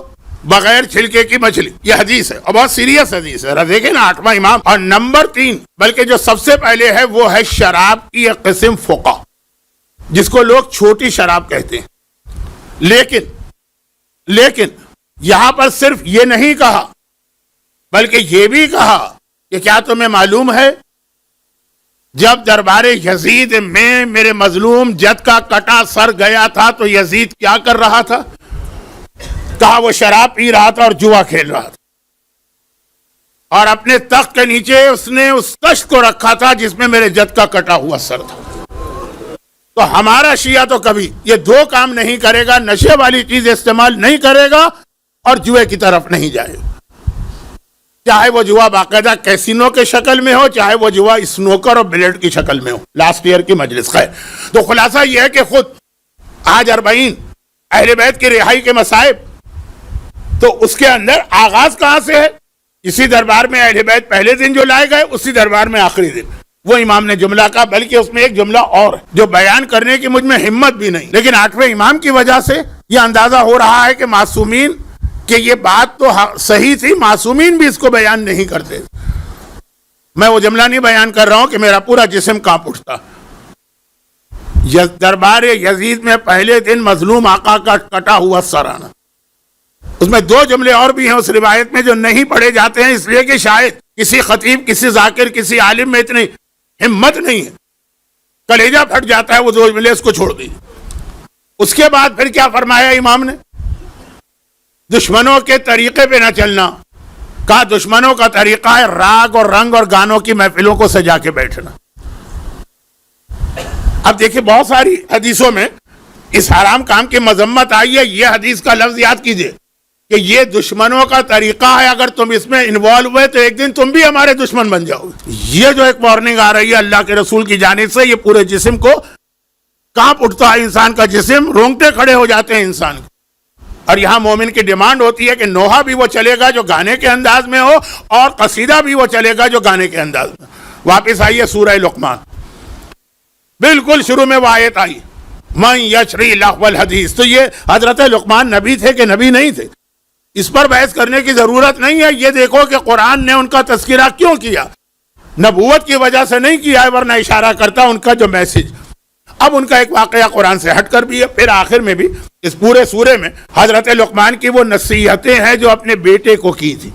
بغیر چھلکے کی مچھلی. یہ حدیث ہے اور بہت سیریس حدیث ہے. دیکھیں نا 8واں امام. اور نمبر 3 بلکہ جو سب سے پہلے ہے وہ ہے شراب کی ایک قسم فوقا، جس کو لوگ چھوٹی شراب کہتے ہیں. لیکن یہاں پر صرف یہ نہیں کہا بلکہ یہ بھی کہا کہ کیا تمہیں معلوم ہے جب دربار یزید میں میرے مظلوم جد کا کٹا سر گیا تھا تو یزید کیا کر رہا تھا؟ کہا وہ شراب پی رہا تھا اور جوا کھیل رہا تھا، اور اپنے تخت کے نیچے اس نے اس کشت کو رکھا تھا جس میں میرے جد کا کٹا ہوا سر تھا. تو ہمارا شیعہ تو کبھی یہ 2 کام نہیں کرے گا، نشے والی چیز استعمال نہیں کرے گا اور جوئے کی طرف نہیں جائے گا. چاہے وہ جوا باقاعدہ کیسینو کے شکل میں ہو، چاہے وہ جوا اسنوکر اور بلیڈ کی شکل میں ہو. لاسٹ ایئر کی مجلس خیر. تو خلاصہ یہ ہے کہ خود آج 40 اہل بیت کی رہائی کے مصائب، تو اس کے اندر آغاز کہاں سے ہے؟ اسی دربار میں اہل بیت پہلے دن جو لائے گئے، اسی دربار میں آخری دن وہ امام نے جملہ کہا. بلکہ اس میں ایک جملہ اور جو بیان کرنے کی مجھ میں ہمت بھی نہیں، لیکن 8ویں امام کی وجہ سے یہ اندازہ ہو رہا ہے کہ معصومین کہ یہ بات تو صحیح تھی، معصومین بھی اس کو بیان نہیں کرتے. میں وہ جملہ نہیں بیان کر رہا ہوں کہ میرا پورا جسم کانپ اٹھتا. دربار یزید میں پہلے دن مظلوم آقا کا کٹا ہوا سر آنا. اس میں 2 جملے اور بھی ہیں اس روایت میں جو نہیں پڑھے جاتے ہیں، اس لیے کہ شاید کسی خطیب، کسی ذاکر، کسی عالم میں اتنی ہمت نہیں ہے، کلیجہ پھٹ جاتا ہے وہ 2 جملے اس کو چھوڑ دی. اس کے بعد پھر کیا فرمایا امام نے؟ دشمنوں کے طریقے پہ نہ چلنا. کہا دشمنوں کا طریقہ ہے راگ اور رنگ اور گانوں کی محفلوں کو سجا کے بیٹھنا. اب دیکھیں بہت ساری حدیثوں میں اس حرام کام کی مذمت آئی ہے. یہ حدیث کا لفظ یاد کیجئے کہ یہ دشمنوں کا طریقہ ہے، اگر تم اس میں انوالو ہوئے تو ایک دن تم بھی ہمارے دشمن بن جاؤ گے. یہ جو ایک وارننگ آ رہی ہے اللہ کے رسول کی جانب سے، یہ پورے جسم کو کانپ اٹھتا ہے. انسان کا جسم، رونگٹے کھڑے ہو جاتے ہیں انسان کے. اور یہاں مومن کی ڈیمانڈ ہوتی ہے کہ نوحہ بھی وہ چلے گا جو گانے کے انداز میں ہو، اور قصیدہ بھی وہ چلے گا جو گانے کے انداز میں. واپس آئیے سورہ لقمان. بالکل شروع میں وہ آیت آئی من یشری لغو الحدیث. تو یہ حضرت لقمان نبی تھے کہ نبی نہیں تھے؟ اس پر بحث کرنے کی ضرورت نہیں ہے. یہ دیکھو کہ قرآن نے ان کا تذکرہ کیوں کیا. نبوت کی وجہ سے نہیں کیا ہے، ورنہ اشارہ کرتا ان کا جو میسج. اب ان کا ایک واقعہ قرآن سے ہٹ کر بھی ہے. پھر آخر میں بھی اس پورے سورے میں حضرت لقمان کی وہ نصیحتیں ہیں جو اپنے بیٹے کو کی تھی.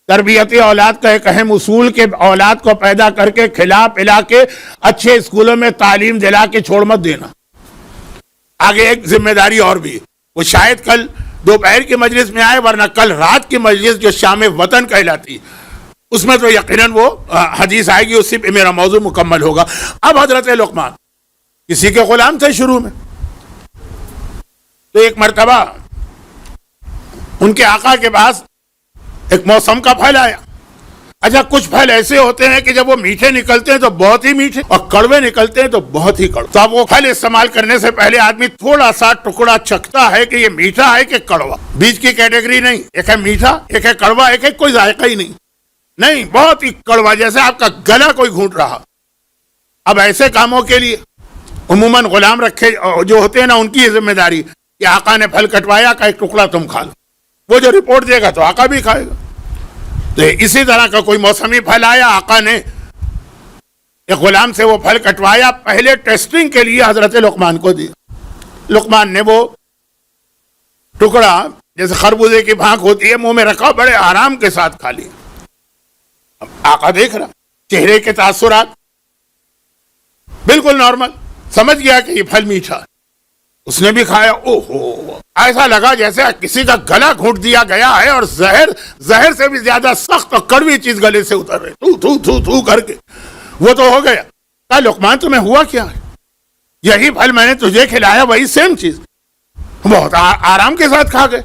تربیت اولاد کا ایک اہم اصول کہ اولاد کو پیدا کر کے کھلا پلا کے اچھے اسکولوں میں تعلیم دلا کے چھوڑ مت دینا. آگے ایک ذمہ داری اور بھی، وہ شاید کل دوپہر کی مجلس میں آئے، ورنہ کل رات کی مجلس جو شام وطن کہلاتی اس میں تو یقیناً وہ حدیث آئے گی، اسی پہ میرا موضوع مکمل ہوگا. اب حضرت لقمان کسی کے غلام تھے شروع میں، تو ایک مرتبہ ان کے آقا کے پاس ایک موسم کا پھل آیا. اچھا کچھ پھل ایسے ہوتے ہیں کہ جب وہ میٹھے نکلتے ہیں تو بہت ہی میٹھے، اور کڑوے نکلتے ہیں تو بہت ہی کڑوے. تو اب وہ پھل استعمال کرنے سے پہلے آدمی تھوڑا سا ٹکڑا چکھتا ہے کہ یہ میٹھا ہے کہ کڑوا. بیچ کی کیٹیگری نہیں، ایک ہے میٹھا، ایک ہے کڑوا، ایک ہے کوئی ذائقہ ہی نہیں، بہت ہی کڑوا، جیسے آپ کا گلا کوئی گھونٹ رہا. اب ایسے کاموں کے لیے عموماً غلام رکھے جو ہوتے ہیں نا، ان کی یہ ذمہ داری کہ آقا نے پھل کٹوایا کا ایک ٹکڑا تم کھا لو. وہ جو رپورٹ دے گا تو آقا بھی کھائے گا. تو اسی طرح کا کوئی موسمی پھل آیا، آقا نے ایک غلام سے وہ پھل کٹوایا، پہلے ٹیسٹنگ کے لیے حضرت لقمان کو دیا. لقمان نے وہ ٹکڑا جیسے خربوزے کی بھانک ہوتی ہے منہ میں رکھا، بڑے آرام کے ساتھ کھا لیا. اب آقا دیکھ رہا، چہرے کے تاثرات بالکل نارمل، سمجھ گیا کہ یہ پھل میٹھا. اس نے بھی کھایا، اوہو، ایسا لگا جیسے کسی کا گلا گھونٹ دیا گیا ہے اور زہر سے بھی زیادہ سخت اور کڑوی چیز گلے سے اتر رہی، تھو کر کے. وہ تو ہو گیا. کہا لقمان تمہیں ہوا کیا ہے؟ یہی پھل میں نے تجھے کھلایا، وہی سیم چیز. بہت آرام کے ساتھ کھا گئے،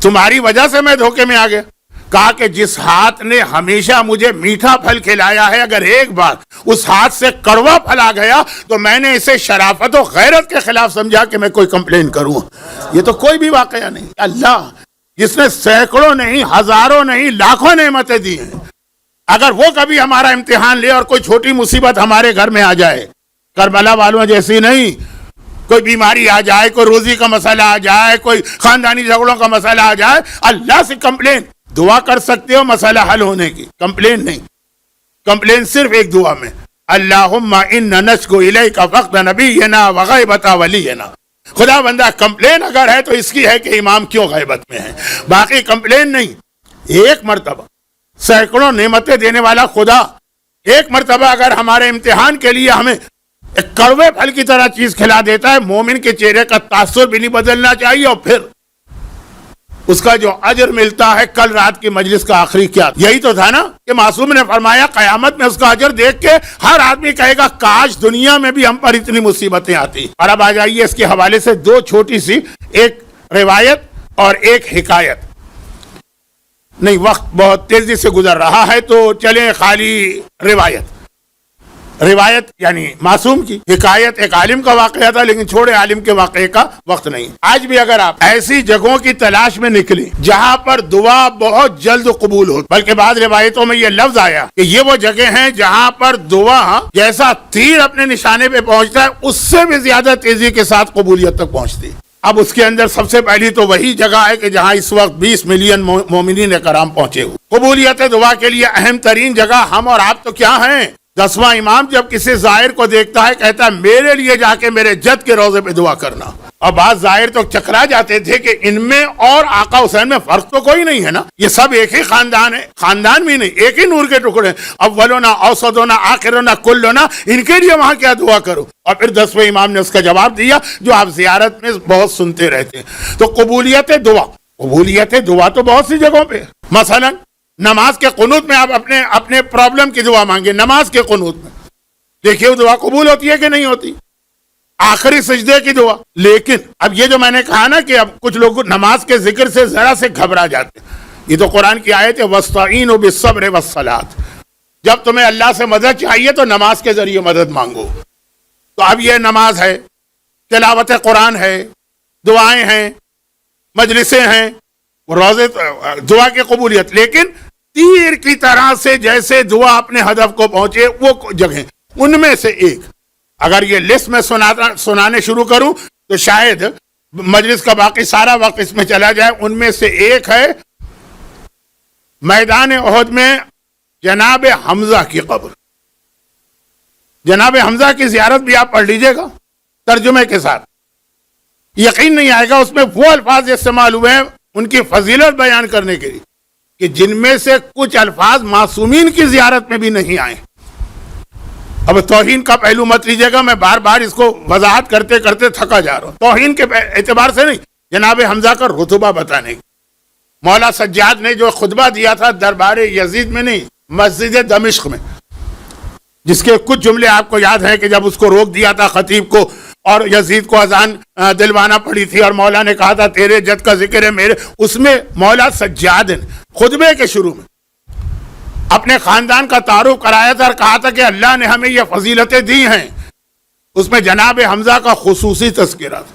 تمہاری وجہ سے میں دھوکے میں آ گیا. کہا کہ جس ہاتھ نے ہمیشہ مجھے میٹھا پھل کھلایا ہے، اگر ایک بار اس ہاتھ سے کڑوا پھل آ گیا تو میں نے اسے شرافت و غیرت کے خلاف سمجھا کہ میں کوئی کمپلین کروں. یہ تو کوئی بھی واقعہ نہیں. اللہ جس نے سینکڑوں نہیں، ہزاروں نہیں، لاکھوں نعمتیں دی ہیں، اگر وہ کبھی ہمارا امتحان لے اور کوئی چھوٹی مصیبت ہمارے گھر میں آ جائے، کربلا والوں جیسی نہیں، کوئی بیماری آ جائے, کوئی روزی کا مسئلہ آ جائے, کوئی خاندانی جھگڑوں کا مسئلہ آ جائے, اللہ سے کمپلین, دعا کر سکتے ہو مسئلہ حل ہونے کی, کمپلین نہیں. کمپلین صرف ایک دعا میں, اللہم انا نشکو الیک فقد نبینا وغیبت ولینا. خدا بندہ کمپلین اگر ہے تو اس کی ہے کہ امام کیوں غیبت میں ہے, باقی کمپلین نہیں. ایک مرتبہ سینکڑوں نعمتیں دینے والا خدا ایک مرتبہ اگر ہمارے امتحان کے لیے ہمیں ایک کڑوے پھل کی طرح چیز کھلا دیتا ہے, مومن کے چہرے کا تاثر بھی نہیں بدلنا چاہیے, اور پھر اس کا جو اجر ملتا ہے کل رات کی مجلس کا آخری کیا, یہی تو تھا نا کہ معصوم نے فرمایا قیامت میں اس کا اجر دیکھ کے ہر آدمی کہے گا کاش دنیا میں بھی ہم پر اتنی مصیبتیں آتی. اور اب آ جائیے اس کے حوالے سے دو چھوٹی سی, ایک روایت اور ایک حکایت. نہیں وقت بہت تیزی سے گزر رہا ہے تو چلیں خالی روایت یعنی معصوم کی, حکایت ایک عالم کا واقعہ تھا لیکن چھوڑے عالم کے واقعے کا وقت نہیں. آج بھی اگر آپ ایسی جگہوں کی تلاش میں نکلیں جہاں پر دعا بہت جلد قبول ہو, بلکہ بعض روایتوں میں یہ لفظ آیا کہ یہ وہ جگہ ہیں جہاں پر دعا جیسا تیر اپنے نشانے پہ پہنچتا ہے اس سے بھی زیادہ تیزی کے ساتھ قبولیت تک پہنچتی ہے. اب اس کے اندر سب سے پہلی تو وہی جگہ ہے کہ جہاں اس وقت 20 ملین مومنین کرام پہنچے ہوئے. قبولیت دعا کے لیے اہم ترین جگہ ہم اور آپ تو کیا ہیں؟ 10واں امام جب کسی زائر کو دیکھتا ہے کہتا ہے میرے لیے جا کے میرے جد کے روضے پہ دعا کرنا. اور بعض زائر تو چکرا جاتے تھے کہ ان میں اور آقا حسین میں فرق تو کوئی نہیں ہے نا, یہ سب ایک ہی خاندان ہے, خاندان بھی نہیں, ایک ہی نور کے ٹکڑے, اولونا اوسطونا آخرونا کلونا, ان کے لیے وہاں کیا دعا کرو. اور پھر 10ویں امام نے اس کا جواب دیا جو آپ زیارت میں بہت سنتے رہتے ہیں. تو قبولیت دعا تو بہت سی جگہوں پہ, مثلا نماز کے قنوت میں آپ اپنے پرابلم کی دعا مانگے, نماز کے قنوت میں دیکھیے وہ دعا قبول ہوتی ہے کہ نہیں ہوتی, آخری سجدے کی دعا. لیکن اب یہ جو میں نے کہا نا کہ اب کچھ لوگ نماز کے ذکر سے ذرا سے گھبرا جاتے ہیں, یہ تو قرآن کی آیت ہے وَاسْتَعِینُوا بِالصَّبْرِ وَالصَّلَاةِ, جب تمہیں اللہ سے مدد چاہیے تو نماز کے ذریعے مدد مانگو. تو اب یہ نماز ہے, تلاوت قرآن ہے, دعائیں ہیں, مجلسیں ہیں, روزے دعا کی قبولیت. لیکن تیر کی طرح سے جیسے دعا اپنے ہدف کو پہنچے وہ جگہیں, ان میں سے ایک اگر یہ لسٹ میں سنانے شروع کروں تو شاید مجلس کا باقی سارا وقت اس میں چلا جائے. ان میں سے ایک ہے میدان احد میں جناب حمزہ کی قبر. جناب حمزہ کی زیارت بھی آپ پڑھ لیجئے گا ترجمے کے ساتھ, یقین نہیں آئے گا اس میں وہ الفاظ استعمال ہوئے ہیں ان کی فضیلت بیان کرنے کے لیے کہ جن میں سے کچھ الفاظ معصومین کی زیارت میں بھی نہیں آئے. اب توہین کا پہلو مت لیجیے گا, میں بار بار اس کو وضاحت کرتے کرتے تھکا جا رہا ہوں. توہین کے اعتبار سے نہیں, جناب حمزہ کا رتبہ بتانے کی. مولا سجاد نے جو خطبہ دیا تھا دربار یزید میں نہیں, مسجد دمشق میں, جس کے کچھ جملے آپ کو یاد ہیں کہ جب اس کو روک دیا تھا خطیب کو اور یزید کو اذان دلوانا پڑی تھی اور مولا نے کہا تھا تیرے جد کا ذکر ہے میرے, اس میں مولا سجاد نے خطبے کے شروع میں اپنے خاندان کا تعارف کرایا تھا اور کہا تھا کہ اللہ نے ہمیں یہ فضیلتیں دی ہیں. اس میں جناب حمزہ کا خصوصی تذکرہ تھا,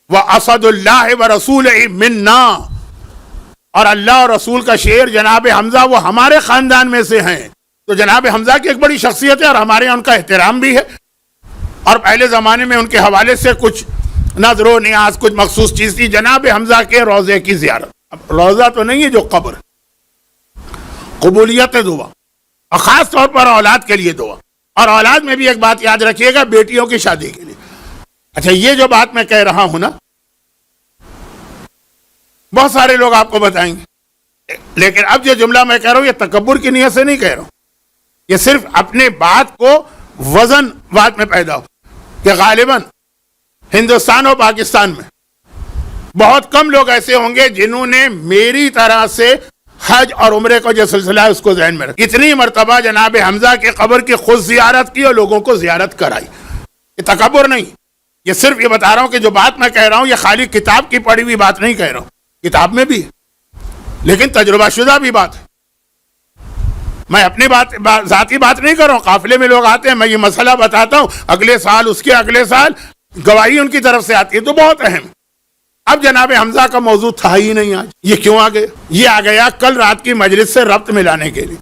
وَأَسَدُ اللَّهِ وَرَسُولِهِ مِنَّا, اور اللہ اور رسول کا شعر جناب حمزہ وہ ہمارے خاندان میں سے ہیں. تو جناب حمزہ کی ایک بڑی شخصیت ہے اور ہمارے یہاں ان کا احترام بھی ہے, اور پہلے زمانے میں ان کے حوالے سے کچھ نظر و نیاز کچھ مخصوص چیز تھی. جناب حمزہ کے روضے کی زیارت, اب روضہ تو نہیں ہے جو قبر. قبولیت دعا اور خاص طور پر اولاد کے لیے دعا, اور اولاد میں بھی ایک بات یاد رکھیے گا, بیٹیوں کی شادی کے لیے. اچھا یہ جو بات میں کہہ رہا ہوں نا بہت سارے لوگ آپ کو بتائیں گے, لیکن اب جو جملہ میں کہہ رہا ہوں یہ تکبر کی نیت سے نہیں کہہ رہا ہوں, یہ صرف اپنے بات کو وزن بات میں پیدا ہو کہ غالباً ہندوستان اور پاکستان میں بہت کم لوگ ایسے ہوں گے جنہوں نے میری طرح سے حج اور عمرے کا جو سلسلہ ہے اس کو ذہن میں رکھا. اتنی مرتبہ جناب حمزہ کے قبر کی خود زیارت کی اور لوگوں کو زیارت کرائی. یہ تکبر نہیں, یہ صرف یہ بتا رہا ہوں کہ جو بات میں کہہ رہا ہوں یہ خالی کتاب کی پڑھی ہوئی بات نہیں کہہ رہا ہوں, کتاب میں بھی ہے لیکن تجربہ شدہ بھی بات ہے. میں اپنی ذاتی بات نہیں کر رہا ہوں, قافلے میں لوگ آتے ہیں, میں یہ مسئلہ بتاتا ہوں, اگلے سال اس کے اگلے سال گواہی ان کی طرف سے آتی ہے, تو بہت اہم. اب جناب حمزہ کا موضوع تھا ہی نہیں آج, یہ کیوں آ گیا؟ یہ آ گیا کل رات کی مجلس سے ربط ملانے کے لیے.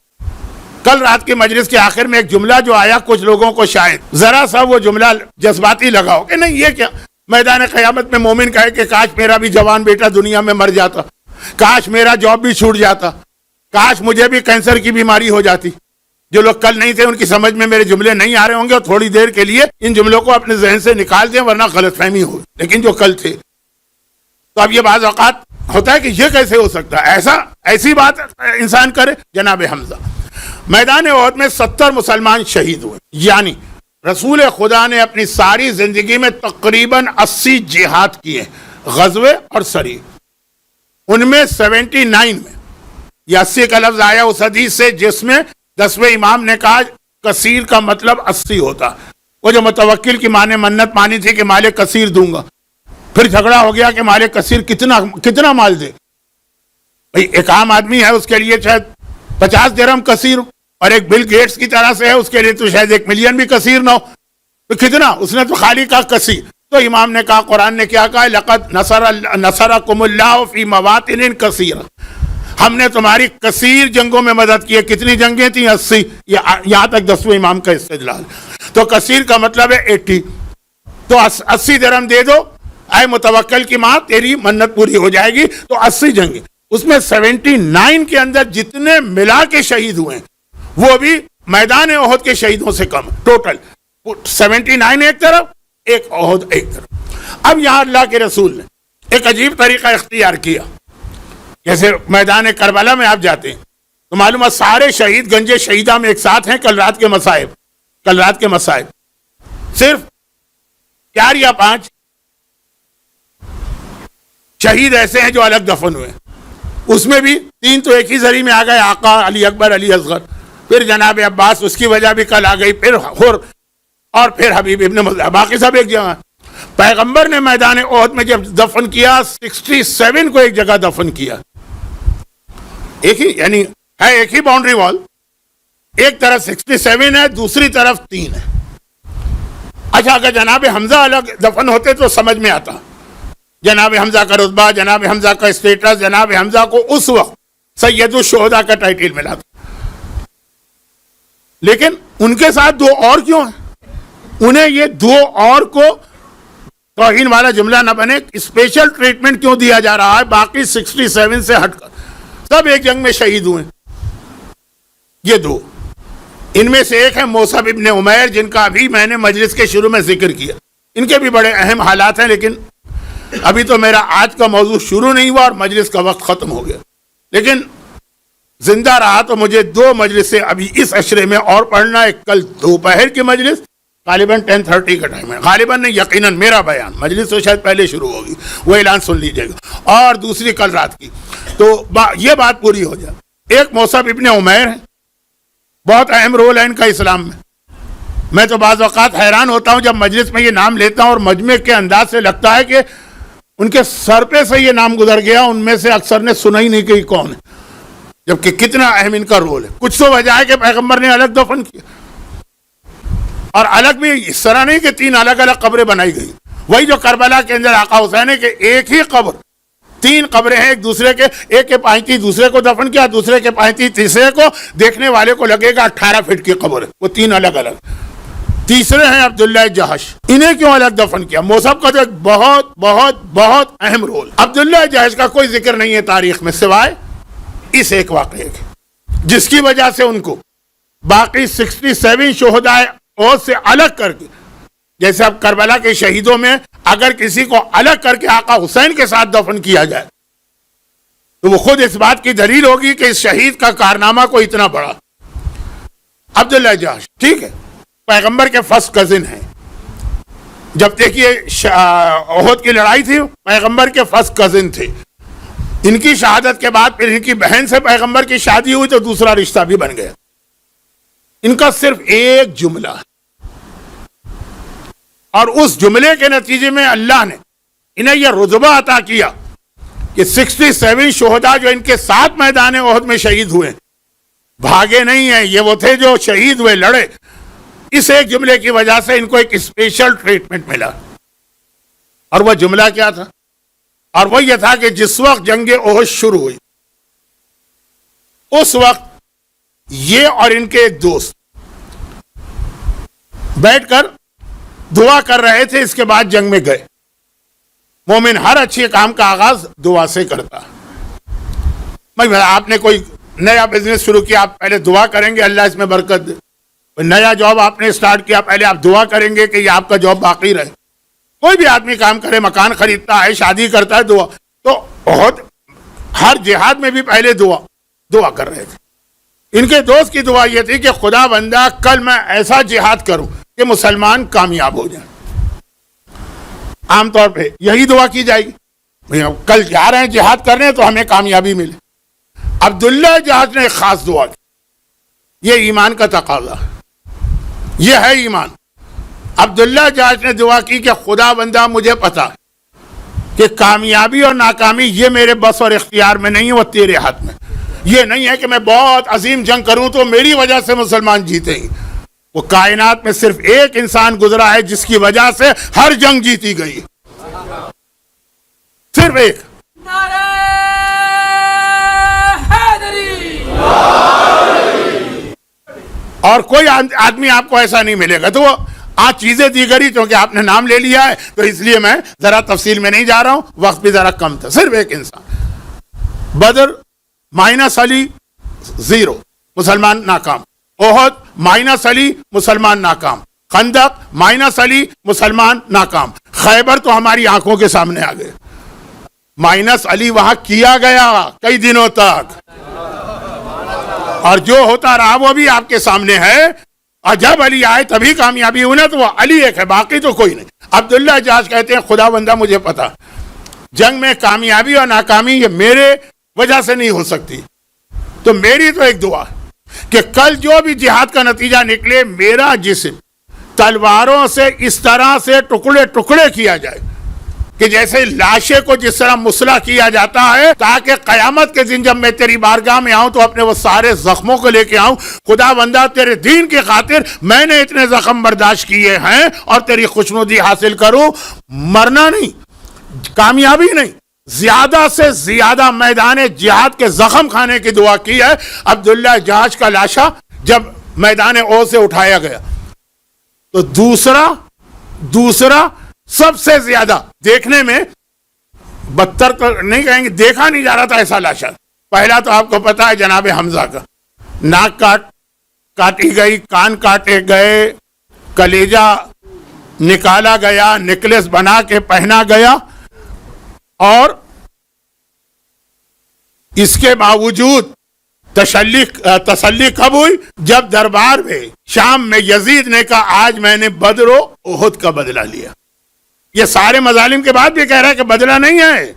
کل رات کی مجلس کے آخر میں ایک جملہ جو آیا کچھ لوگوں کو شاید ذرا سا وہ جملہ جذباتی لگا ہو کہ نہیں یہ کیا, میدان قیامت میں مومن کہے کہ کاش میرا بھی جوان بیٹا دنیا میں مر جاتا، کاش میرا جاب بھی چھوٹ جاتا، کاش مجھے بھی کینسر کی بیماری ہو جاتی. جو لوگ کل نہیں تھے ان کی سمجھ میں میرے جملے نہیں آ رہے ہوں گے، اور تھوڑی دیر کے لیے ان جملوں کو اپنے ذہن سے نکال دیں ورنہ غلط فہمی ہو. لیکن جو کل تھے، تو اب یہ بعض اوقات ہوتا ہے کہ یہ کیسے ہو سکتا ہے، ایسی بات انسان کرے. جناب حمزہ میدان احد میں 70 مسلمان شہید ہوئے، یعنی رسول خدا نے اپنی ساری زندگی میں تقریباً 80 جہاد کیے، غزوے اور سری. ان میں 79 میں یہ 80 کا لفظ آیا اس حدیث سے جس میں 10ویں امام نے کہا کثیر کا مطلب 80 ہوتا. وہ جو متوکل کی ماں نے منت مانی تھی کہ مال کثیر دوں گا، پھر جھگڑا ہو گیا کہ مال کثیر کتنا مال دے. بھئی ایک عام آدمی ہے، اس کے لیے شاید 50 درہم کثیر، اور ایک بل گیٹس کی طرح سے ہے، اس کے لیے تو شاید 1 ملین بھی کثیر نہ ہو. تو کتنا؟ اس نے تو خالی کہا کثیر. تو امام نے کہا قرآن نے کیا کہا؟ لقد نصرکم اللہ فی مواطن کثیرہ، ہم نے تمہاری کثیر جنگوں میں مدد کی ہے. کتنی جنگیں تھیں؟ 80. یہاں تک 10ویں امام کا استدلال. تو کثیر کا مطلب ہے 80. تو 80 درہم دے دو اے متوکل کی ماں، تیری منت پوری ہو جائے گی. تو 80 جنگیں، اس میں 79 کے اندر جتنے ملا کے شہید ہوئے ہیں وہ بھی میدان احد کے شہیدوں سے کم. ٹوٹل 79 ایک طرف، ایک احد ایک طرف. اب یہاں اللہ کے رسول نے ایک عجیب طریقہ اختیار کیا. جیسے میدان کربلا میں آپ جاتے ہیں تو معلوم ہے سارے شہید گنج شہیدہ میں ایک ساتھ ہیں. کل رات کے مصائب صرف 4 یا 5 شہید ایسے ہیں جو الگ دفن ہوئے. اس میں بھی 3 تو ایک ہی زری میں آ گئے، آقا، علی اکبر، علی اصغر. پھر جناب عباس، اس کی وجہ بھی کل آ گئی. پھر اور پھر حبیب ابن مظاہر، باقی سب ایک جگہ. پیغمبر نے میدان احد میں جب دفن کیا 67 کو ایک جگہ دفن کیا. ایک ہی، یعنی ہے ایک ہی باؤنڈری وال. ایک طرف 67 ہے، دوسری طرف 3 ہے. اچھا اگر جناب حمزہ الگ دفن ہوتے تو سمجھ میں آتا. جناب حمزہ کا رتبہ، جناب حمزہ کا اسٹیٹس، جناب حمزہ کو اس وقت سید الشہداء کا ٹائٹل ملا تھا. لیکن ان کے ساتھ 2 اور کیوں ہیں؟ انہیں یہ 2 اور کو توہین والا جملہ نہ بنے، اسپیشل ٹریٹمنٹ کیوں دیا جا رہا ہے؟ باقی 67 سے ہٹ کر سب ایک جنگ میں شہید ہوئے. یہ 2، ان میں سے ایک ہے موصب ابن عمیر، جن کا ابھی میں نے مجلس کے شروع میں ذکر کیا. ان کے بھی بڑے اہم حالات ہیں، لیکن ابھی تو میرا آج کا موضوع شروع نہیں ہوا اور مجلس کا وقت ختم ہو گیا. لیکن زندہ رہا تو مجھے 2 مجلسیں ابھی اس عشرے میں اور پڑھنا. ایک کل دوپہر کی مجلس، غالباً 10:30 کا ٹائم ہے، غالباً نہیں یقیناً میرا بیان، مجلس تو شاید پہلے شروع ہوگی، وہ اعلان سن لیجئے گا. اور دوسری کل رات کی، تو یہ بات پوری ہو جائے. ایک موصب ابن عمیر ہے، بہت اہم رول ہے ان کا اسلام میں. میں تو بعض اوقات حیران ہوتا ہوں جب مجلس میں یہ نام لیتا ہوں اور مجمع کے انداز سے لگتا ہے کہ ان کے سر پہ سے یہ نام گزر گیا، ان میں سے اکثر نے سنا ہی نہیں کہ کون ہے، جبکہ کتنا اہم ان کا رول ہے. کچھ تو وجہ ہے کہ پیغمبر نے الگ دفن کیا، اور الگ بھی اس طرح نہیں کہ 3 الگ الگ قبریں بنائی گئی. وہی جو کربلا کے اندر آقا حسین ہے کہ ایک ہی قبر، 3 قبریں ہیں ایک دوسرے کے، ایک کے پائنتی دوسرے کو دفن کیا، دوسرے کے پائنتی تیسرے کو. دیکھنے والے کو لگے گا 18 فٹ کی قبر ہے، وہ 3 الگ الگ. تیسرے ہیں عبداللہ جہش، انہیں کیوں الگ دفن کیا؟ موصب کا تو ایک بہت بہت بہت اہم رول. عبداللہ جہش کا کوئی ذکر نہیں ہے تاریخ میں سوائے اس ایک واقعے کے، جس کی وجہ سے ان کو باقی 67 شہداء احد سے الگ کر کے، جیسے اب کربلا کے شہیدوں میں اگر کسی کو الگ کر کے آقا حسین کے ساتھ دفن کیا جائے تو وہ خود اس بات کی دلیل ہوگی کہ اس شہید کا کارنامہ کو اتنا بڑا. عبداللہ جہش ٹھیک ہے، پیغمبر کے فرسٹ کزن ہیں. جب دیکھیے احد کی لڑائی تھی، پیغمبر کے فرسٹ کزن تھے. ان کی شہادت کے بعد پھر ان کی بہن سے پیغمبر کی شادی ہوئی تو دوسرا رشتہ بھی بن گیا. ان کا صرف ایک جملہ ہے، اور اس جملے کے نتیجے میں اللہ نے انہیں یہ رتبہ عطا کیا کہ 67 شہداء جو ان کے ساتھ میدان احد میں شہید ہوئے بھاگے نہیں ہیں، یہ وہ تھے جو شہید ہوئے، لڑے. اس ایک جملے کی وجہ سے ان کو ایک اسپیشل ٹریٹمنٹ ملا. اور وہ جملہ کیا تھا؟ اور وہ یہ تھا کہ جس وقت جنگ احد شروع ہوئی اس وقت یہ اور ان کے ایک دوست بیٹھ کر دعا کر رہے تھے. اس کے بعد جنگ میں گئے. مومن ہر اچھے کام کا آغاز دعا سے کرتا ہے. بھائی آپ نے کوئی نیا بزنس شروع کیا، آپ پہلے دعا کریں گے اللہ اس میں برکت دے. نیا جاب آپ نے سٹارٹ کیا، پہلے آپ دعا کریں گے کہ یہ آپ کا جاب باقی رہے. کوئی بھی آدمی کام کرے، مکان خریدتا ہے، شادی کرتا ہے، دعا. تو بہت ہر جہاد میں بھی پہلے دعا کر رہے تھے. ان کے دوست کی دعا یہ تھی کہ خدا بندہ کل میں ایسا جہاد کروں کہ مسلمان کامیاب ہو جائیں. عام طور پہ یہی دعا کی جائے گی، کل جا رہے ہیں جہاد کرنے تو ہمیں کامیابی ملے. عبداللہ جہاز نے ایک خاص دعا کی. یہ ایمان کا تقاضا ہے، یہ ہے ایمان. عبداللہ جہاز نے دعا کی کہ خدا بندہ مجھے پتا کہ کامیابی اور ناکامی یہ میرے بس اور اختیار میں نہیں ہے، وہ تیرے ہاتھ میں. یہ نہیں ہے کہ میں بہت عظیم جنگ کروں تو میری وجہ سے مسلمان جیتیں گے. وہ کائنات میں صرف ایک انسان گزرا ہے جس کی وجہ سے ہر جنگ جیتی گئی، صرف ایک. اور کوئی آدمی آپ کو ایسا نہیں ملے گا. تو وہ آج چیزیں دیگری، کیونکہ آپ نے نام لے لیا ہے تو اس لیے میں ذرا تفصیل میں نہیں جا رہا ہوں، وقت بھی ذرا کم تھا. صرف ایک انسان. بدر -علی 0 مسلمان ناکام. احد -علی مسلمان ناکام. خندق -علی مسلمان ناکام. خیبر تو ہماری آنکھوں کے سامنے آ گئے. -علی وہاں کیا گیا کئی دنوں تک، اور جو ہوتا رہا وہ بھی آپ کے سامنے ہے. اور جب علی آئے تبھی کامیابی ہوئی نا، تو وہ علی ایک ہے، باقی تو کوئی نہیں. عبداللہ جہاز کہتے ہیں خدا بندہ مجھے پتا جنگ میں کامیابی اور ناکامی یہ میرے وجہ سے نہیں ہو سکتی، تو میری تو ایک دعا کہ کل جو بھی جہاد کا نتیجہ نکلے میرا جسم تلواروں سے اس طرح سے ٹکڑے ٹکڑے کیا جائے کہ جیسے لاشے کو جس طرح مسلح کیا جاتا ہے، تاکہ قیامت کے دن جب میں تیری بارگاہ میں آؤں تو اپنے وہ سارے زخموں کو لے کے آؤں. خدا بندہ تیرے دین کی خاطر میں نے اتنے زخم برداشت کیے ہیں اور تیری خوشنودی حاصل کروں. مرنا نہیں، کامیابی نہیں، زیادہ سے زیادہ میدان جہاد کے زخم کھانے کی دعا کی ہے. عبداللہ جہاز کا لاشا جب میدان احد سے اٹھایا گیا تو دوسرا سب سے زیادہ دیکھنے میں بدتر تو نہیں کہیں گے، دیکھا نہیں جا رہا تھا ایسا لاشا. پہلا تو آپ کو پتا ہے جناب حمزہ کا ناک کاٹی گئی، کان کاٹے گئے، کلیجہ نکالا گیا، نیکلس بنا کے پہنا گیا، اور اس کے باوجود تسلی کب ہوئی جب دربار میں شام میں یزید نے کہا آج میں نے بدر و احد کا بدلہ لیا. یہ سارے مظالم کے بعد بھی کہہ رہا ہے کہ بدلہ نہیں ہے،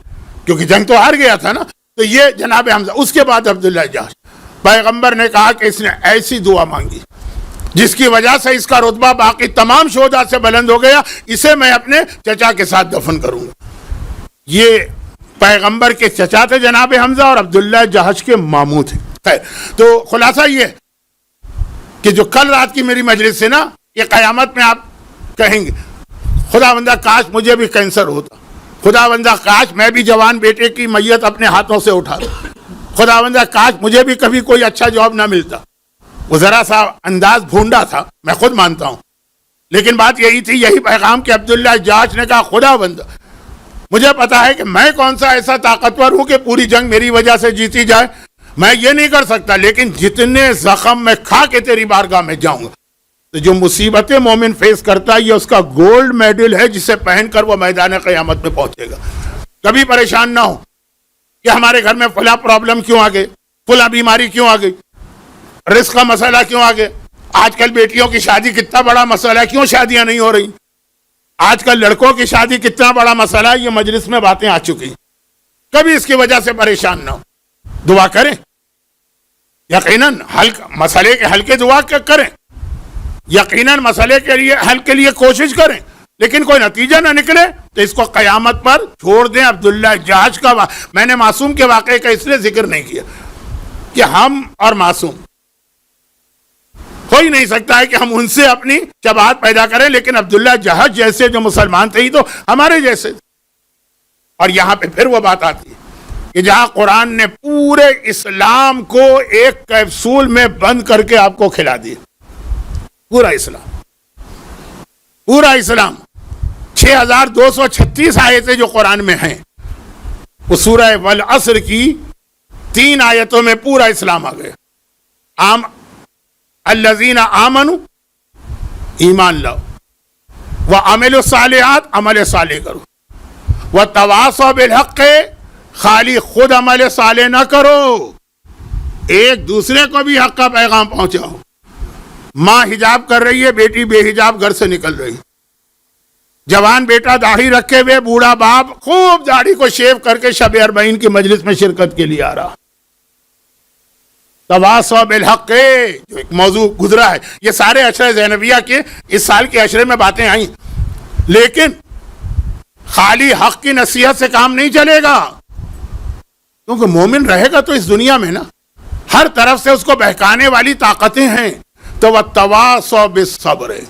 کیونکہ جنگ تو ہار گیا تھا نا. تو یہ جناب حمزہ. اس کے بعد عبداللہ جہاز، پیغمبر نے کہا کہ اس نے ایسی دعا مانگی جس کی وجہ سے اس کا رتبہ باقی تمام شہداء سے بلند ہو گیا، اسے میں اپنے چچا کے ساتھ دفن کروں گا. یہ پیغمبر کے چچا تھے جناب حمزہ، اور عبداللہ جہاز کے ماموں تھے. خیر، تو خلاصہ یہ کہ جو کل رات کی میری مجلس سے نا، یہ قیامت میں آپ کہیں گے خدا بندہ کاش مجھے بھی کینسر ہوتا، خدا بندہ کاش میں بھی جوان بیٹے کی میت اپنے ہاتھوں سے اٹھاتا، خدا بندہ کاش مجھے بھی کبھی کوئی اچھا جاب نہ ملتا. وہ ذرا سا انداز بھونڈا تھا، میں خود مانتا ہوں، لیکن بات یہی تھی، یہی پیغام کہ عبداللہ جہاز نے کہا خدا بندہ مجھے پتا ہے کہ میں کون سا ایسا طاقتور ہوں کہ پوری جنگ میری وجہ سے جیتی جائے، میں یہ نہیں کر سکتا، لیکن جتنے زخم میں کھا کے تیری بارگاہ میں جاؤں گا. تو جو مصیبتیں مومن فیس کرتا ہے یہ اس کا گولڈ میڈل ہے، جسے پہن کر وہ میدان قیامت میں پہنچے گا. کبھی پریشان نہ ہو کہ ہمارے گھر میں فلاں پرابلم کیوں آ گئی، فلاں بیماری کیوں آ گئی، رزق کا مسئلہ کیوں آ گیا. آج کل بیٹیوں کی شادی کتنا بڑا مسئلہ ہے، کیوں شادیاں نہیں ہو رہی. آج کل لڑکوں کی شادی کتنا بڑا مسئلہ ہے، یہ مجلس میں باتیں آ چکی. کبھی اس کی وجہ سے پریشان نہ ہو، دعا کریں، یقیناً مسئلے کے حل کے دعا کریں، یقیناً مسئلے کے لیے حل کے لیے کوشش کریں، لیکن کوئی نتیجہ نہ نکلے تو اس کو قیامت پر چھوڑ دیں. عبداللہ جہاز کا میں نے معصوم کے واقعے کا اس لیے ذکر نہیں کیا کہ ہم اور معصوم ہو ہی نہیں سکتا ہے کہ ہم ان سے اپنی شباہت پیدا کریں، لیکن عبداللہ جہاز جیسے جو مسلمان تھے ہی تو ہمارے جیسے. اور یہاں پہ پھر وہ بات آتی ہے کہ جہاں قرآن نے پورے اسلام کو ایک کیپسول میں بند کر کے آپ کو کھلا دیا، پورا اسلام 6 6236 آیتیں جو قرآن میں ہیں وہ سورہ والعصر کی 3 آیتوں میں پورا اسلام آ گیا. الذین آمنوا ایمان لاؤ، وعملوا الصالحات عمل صالح کرو، وتواصوا بالحق خالی خود عمل صالح نہ کرو، ایک دوسرے کو بھی حق کا پیغام پہنچاؤ. ماں حجاب کر رہی ہے، بیٹی بے حجاب گھر سے نکل رہی، جوان بیٹا داڑھی رکھے ہوئے، بوڑھا باپ خوب داڑھی کو شیو کر کے شب اربعین کی مجلس میں شرکت کے لیے آ رہا. تواصوا بالحق جو ایک موضوع گزرا ہے، یہ سارے عشرہ زینبیہ کے اس سال کے عشرے میں باتیں آئیں، لیکن خالی حق کی نصیحت سے کام نہیں چلے گا، کیونکہ مومن رہے گا تو اس دنیا میں نا ہر طرف سے اس کو بہکانے والی طاقتیں ہیں. تو وَتَوَاصَوْا بِالصَّبْرِ،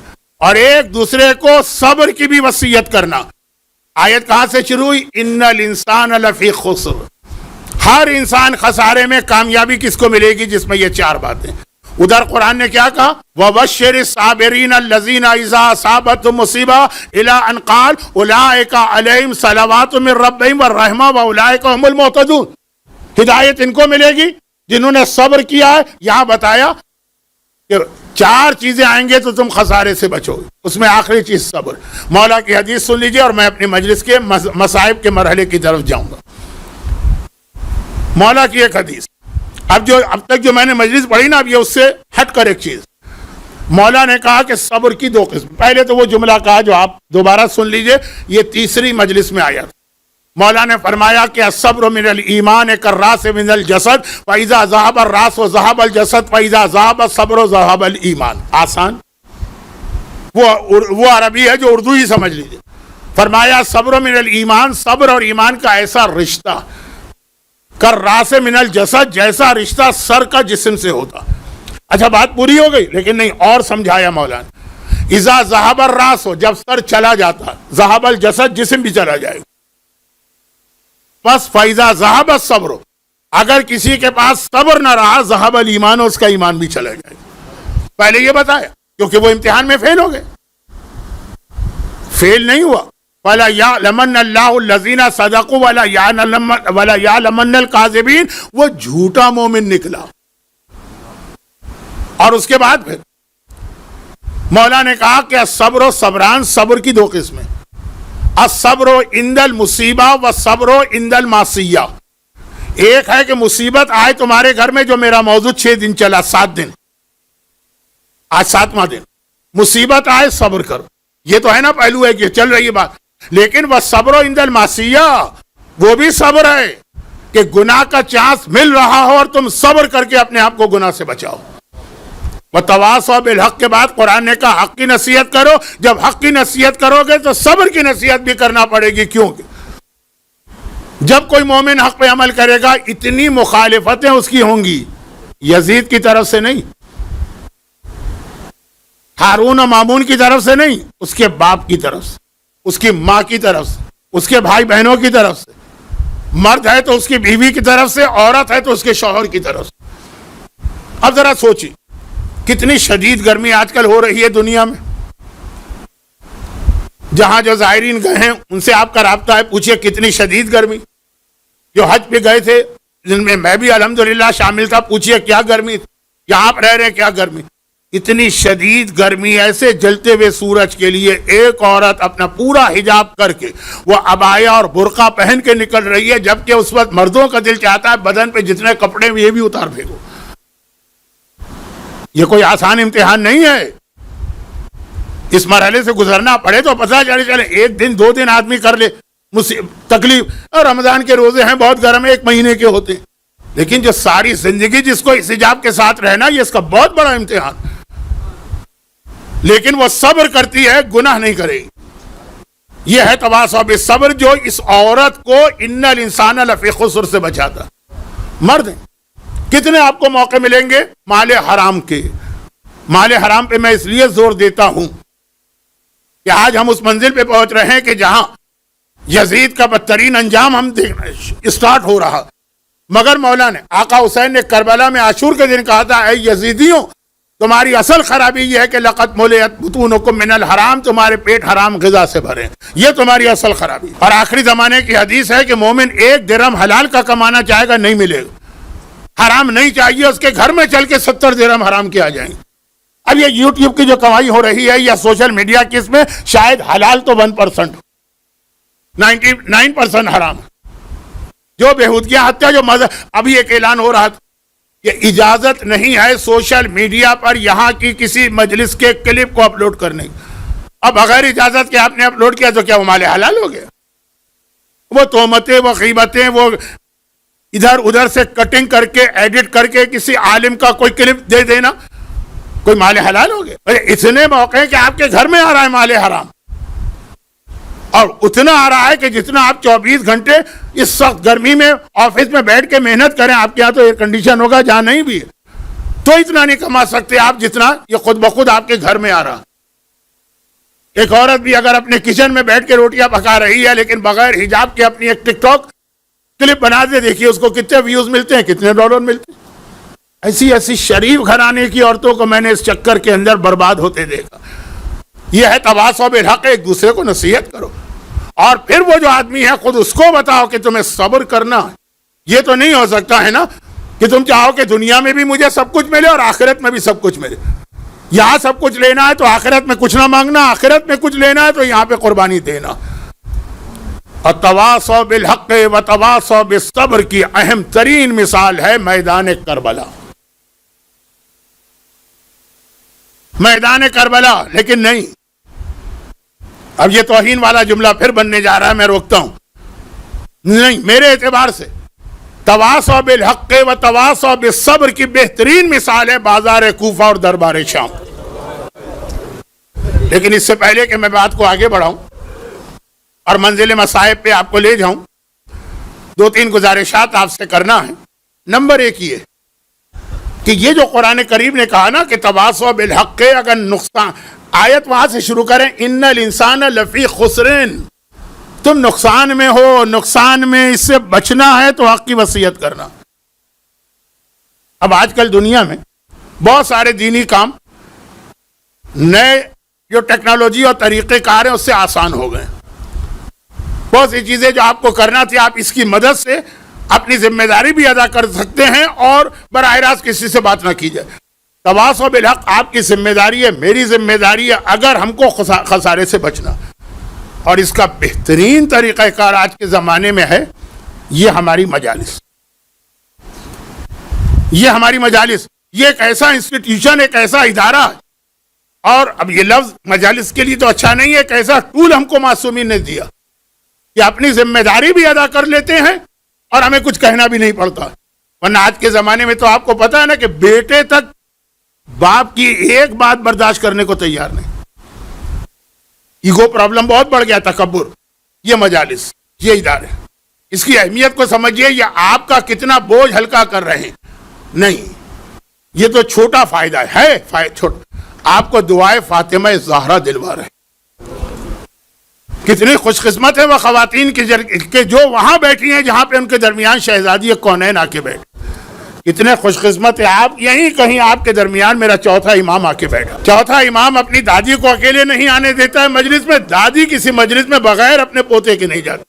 اور ایک دوسرے کو صبر کی بھی وصیت کرنا. آیت کہاں سے شروع ہوئی؟ ان الانسان لفی خسر، ہر انسان خسارے میں. کامیابی کس کو ملے گی؟ جس میں یہ 4 باتیں. ادھر قرآن نے کیا کہا؟ وَبَشِّرِ الصَّابِرِينَ الَّذِينَ إِذَا أَصَابَتْهُمْ مُصِیبَةٌ إِلَىٰ أَنْ قَالَ أُولَٰئِکَ عَلَیْہِمْ صَلَوَاتٌ مِّن رَّبِّہِمْ وَرَحْمَةٌ وَأُولَٰئِکَ هُمُ الْمُہْتَدُونَ. ہدایت ان کو ملے گی جنہوں نے صبر کیا ہے. یہاں بتایا کہ 4 چیزیں آئیں گے تو تم خسارے سے بچو گے، اس میں آخری چیز صبر. مولا کی حدیث سن لیجئے اور میں اپنی مجلس کے مصائب کے مرحلے کی طرف جاؤں گا. مولا کی ایک حدیث، اب تک جو میں نے مجلس پڑھی نا، اب یہ اس سے ہٹ کر ایک چیز. مولا نے کہا کہ صبر کی 2 قسم. پہلے تو وہ جملہ کہا جو آپ دوبارہ سن لیجئے، یہ تیسری مجلس میں آیا. مولا نے فرمایا کہ الصبر من الایمان کالراس من الجسد فاذا ذهب الراس ذهب الجسد فاذا ذهب الصبر ذهب الایمان. آسان، وہ عربی ہے جو اردو ہی سمجھ لیجیے. فرمایا صبر من الایمان، صبر اور ایمان کا ایسا رشتہ، کالراس من الجسد، جیسا رشتہ سر کا جسم سے ہوتا. اچھا بات پوری ہو گئی، لیکن نہیں، اور سمجھایا مولا نے. اذا ذهب الراس، جب سر چلا جاتا، ذهب الجسد، جسم بھی چلا جائے. بس فائزہ ذہب الصبر، اگر کسی کے پاس صبر نہ رہا ذہب الایمان، اس کا ایمان بھی چلا جائے. پہلے یہ بتایا کیونکہ وہ امتحان میں فیل ہو گئے. فیل نہیں ہوا. وَلَا يَعْلَمَنَّ اللَّهُ الَّذِينَ صَدَقُوا وَلَا يَعْلَمَنَّ الْكَاذِبِينَ. وہ جھوٹا مومن نکلا. اور اس کے بعد پھر مولا نے کہا کہ صبر و صبران، صبر کی 2 قسمیں، الصبر عند المصیبہ والصبر عند المعصیہ. ایک ہے کہ مصیبت آئے تمہارے گھر میں، جو میرا موضوع 6 دن چلا، 7 دن، آج 7واں دن. مصیبت آئے صبر کرو، یہ تو ہے نا پہلو ہے کہ چل رہی بات. لیکن والصبر عند المعصیہ، وہ بھی صبر ہے کہ گناہ کا چانس مل رہا ہو اور تم صبر کر کے اپنے آپ کو گناہ سے بچاؤ. وَتَوَاصَوْا بِالْحَقِّ کے بعد قرآن نے کہا حق کی نصیحت کرو. جب حق کی نصیحت کرو گے تو صبر کی نصیحت بھی کرنا پڑے گی. کیوں کہ جب کوئی مومن حق پہ عمل کرے گا، اتنی مخالفتیں اس کی ہوں گی. یزید کی طرف سے نہیں، ہارون و مامون کی طرف سے نہیں، اس کے باپ کی طرف سے، اس کی ماں کی طرف سے، اس کے بھائی بہنوں کی طرف سے. مرد ہے تو اس کی بیوی کی طرف سے، عورت ہے تو اس کے شوہر کی طرف سے. اب ذرا سوچیے کتنی شدید گرمی آج کل ہو رہی ہے دنیا میں. جہاں جو زائرین گئے ہیں ان سے آپ کا رابطہ ہے، پوچھئے کتنی شدید گرمی. جو حج پہ گئے تھے جن میں میں بھی الحمدللہ شامل تھا، پوچھئے کیا گرمی تھی. یہاں آپ رہ رہے ہیں، کیا گرمی. اتنی شدید گرمی، ایسے جلتے ہوئے سورج کے لیے ایک عورت اپنا پورا حجاب کر کے، وہ عبایا اور برقع پہن کے نکل رہی ہے، جبکہ اس وقت مردوں کا دل چاہتا ہے بدن پہ جتنے کپڑے ہیں یہ بھی اتار پھینکو. یہ کوئی آسان امتحان نہیں ہے. اس مرحلے سے گزرنا پڑے تو پتہ چلے 1 دن 2 دن آدمی کر لے تکلیف. رمضان کے روزے ہیں، بہت گرم ہے، 1 مہینے کے ہوتے ہیں، لیکن جو ساری زندگی جس کو اس حجاب کے ساتھ رہنا، یہ اس کا بہت بڑا امتحان. لیکن وہ صبر کرتی ہے، گناہ نہیں کرے گی. یہ ہے تواصوا بالصبر جو اس عورت کو ان الانسان لفی خسر سے بچاتا. مرد ہیں، کتنے آپ کو موقع ملیں گے مال حرام کے. مال حرام پہ میں اس لیے زور دیتا ہوں کہ آج ہم اس منزل پہ پہنچ رہے ہیں کہ جہاں یزید کا بدترین انجام ہم اسٹارٹ ہو رہا. مگر مولا نے، آقا حسین نے کربلا میں عاشور کے دن کہا تھا، اے یزیدیوں تمہاری اصل خرابی یہ ہے کہ لقد ملئت بطونکم من الحرام، تمہارے پیٹ حرام غذا سے بھرے، یہ تمہاری اصل خرابی۔ اور آخری زمانے کی حدیث ہے کہ مومن 1 درہم حلال کا کمانا چاہے گا، نہیں ملے گا، حرام نہیں چاہیے، اس کے گھر میں چل کے 70 درہم حرام کے آ جائیں گے۔ اب یہ یوٹیوب کی جو کمائی ہو رہی ہے یا سوشل میڈیا کی، اس میں شاید حلال تو 1%، 99% حرام، جو بےہودگیاں حتیٰ جو ابھی ایک اعلان ہو رہا تھا کہ اجازت نہیں ہے سوشل میڈیا پر یہاں کی کسی مجلس کے کلپ کو اپلوڈ کرنے کی۔ اب بغیر اجازت کے آپ نے اپلوڈ کیا تو کیا وہ مال حلال ہو گیا؟ وہ تہمتیں، وہ غیبتیں، وہ ادھر ادھر سے کٹنگ کر کے ایڈٹ کر کے کسی عالم کا کوئی کلپ دے دینا، کوئی مال حلال ہو گیا؟ اتنے موقع ہیں کہ آپ کے گھر میں آ رہا ہے مال حرام، اور اتنا آ رہا ہے کہ جتنا آپ 24 گھنٹے اس سخت گرمی میں آفس میں بیٹھ کے محنت کریں، آپ کے یہاں تو ایئر کنڈیشن ہوگا، جہاں نہیں بھی ہے، تو اتنا نہیں کما سکتے آپ جتنا یہ خود بخود آپ کے گھر میں آ رہا۔ ایک عورت بھی اگر اپنے کچن میں بیٹھ کے روٹیاں پکا رہی ہے لیکن بغیر حجاب کے اپنی ایک ٹک ٹاک کلپ بنا دے، دیکھیے اس کو کتنے ویوز ملتے ہیں، کتنے ڈالر ملتے ہیں۔ ایسی شریف گھرانے کی عورتوں کو میں نے اس چکر کے اندر برباد ہوتے دیکھا۔ یہ ہے تواصوا بالحق، ایک دوسرے کو نصیحت کرو، اور پھر وہ جو آدمی ہے خود اس کو بتاؤ کہ تمہیں صبر کرنا ہے۔ یہ تو نہیں ہو سکتا ہے نا کہ تم چاہو کہ دنیا میں بھی مجھے سب کچھ ملے اور آخرت میں بھی سب کچھ ملے۔ یہاں سب کچھ لینا ہے تو آخرت میں کچھ نہ مانگنا، آخرت میں کچھ لینا ہے تو یہاں پہ قربانی دینا۔ اور تواصوا بالحق و تواصوا بالصبر کی اہم ترین مثال ہے میدان کربلا۔ میدان کربلا، لیکن نہیں، اب یہ توہین والا جملہ پھر بننے جا رہا ہے، میں روکتا ہوں، نہیں، میرے اعتبار سے تواصوا بالحق و تواصوا بالصبر کی بہترین مثال ہے بازار کوفہ اور دربار شام۔ لیکن اس سے پہلے کہ میں بات کو آگے بڑھاؤں اور منزل مصائب پہ آپ کو لے جاؤں، 2-3 گزارشات آپ سے کرنا ہے۔ نمبر 1 یہ کہ یہ جو قرآن کریم نے کہا نا کہ تواصوا بالحق، اگر نقصان آیت وہاں سے شروع کریں، ان الانسان لفی خسرین، تم نقصان میں ہو، نقصان میں اس سے بچنا ہے تو حق کی وصیت کرنا۔ اب آج کل دنیا میں بہت سارے دینی کام نئے جو ٹیکنالوجی اور طریقے کار ہیں اس سے آسان ہو گئے، بہت سی چیزیں جو آپ کو کرنا تھی آپ اس کی مدد سے اپنی ذمہ داری بھی ادا کر سکتے ہیں اور براہ راست کسی سے بات نہ کی جائے۔ تواصوا بالحق آپ کی ذمہ داری ہے، میری ذمہ داری ہے، اگر ہم کو خسارے سے بچنا، اور اس کا بہترین طریقہ کار آج کے زمانے میں ہے یہ ہماری مجالس۔ یہ ہماری مجالس، یہ ایک ایسا انسٹیٹیوشن، ایک ایسا ادارہ، اور اب یہ لفظ مجالس کے لیے تو اچھا نہیں ہے، ایک ایسا ٹول ہم کو معصومین نے دیا کہ اپنی ذمہ داری بھی ادا کر لیتے ہیں اور ہمیں کچھ کہنا بھی نہیں پڑتا۔ ورنہ آج کے زمانے میں تو آپ کو پتا ہے نا کہ بیٹے تک باپ کی ایک بات برداشت کرنے کو تیار نہیں۔ ایگو پرابلم بہت بڑھ گیا، تکبر۔ یہ مجالس، یہ ادارے، اس کی اہمیت کو سمجھیے، یہ آپ کا کتنا بوجھ ہلکا کر رہے ہیں۔ نہیں، یہ تو چھوٹا فائدہ ہے، چھوٹا، آپ کو دعائے فاطمہ زہرا دلوا رہے۔ کتنی خوش قسمت ہے وہ خواتین کی جو وہاں بیٹھی ہیں جہاں پہ ان کے درمیان شہزادی کونین آ کے بیٹھے۔ کتنے خوش قسمت ہے آپ، یہیں کہیں آپ کے درمیان میرا چوتھا امام آ کے بیٹھا۔ چوتھا امام اپنی دادی کو اکیلے نہیں آنے دیتا ہے مجلس میں، دادی کسی مجلس میں بغیر اپنے پوتے کے نہیں جاتی۔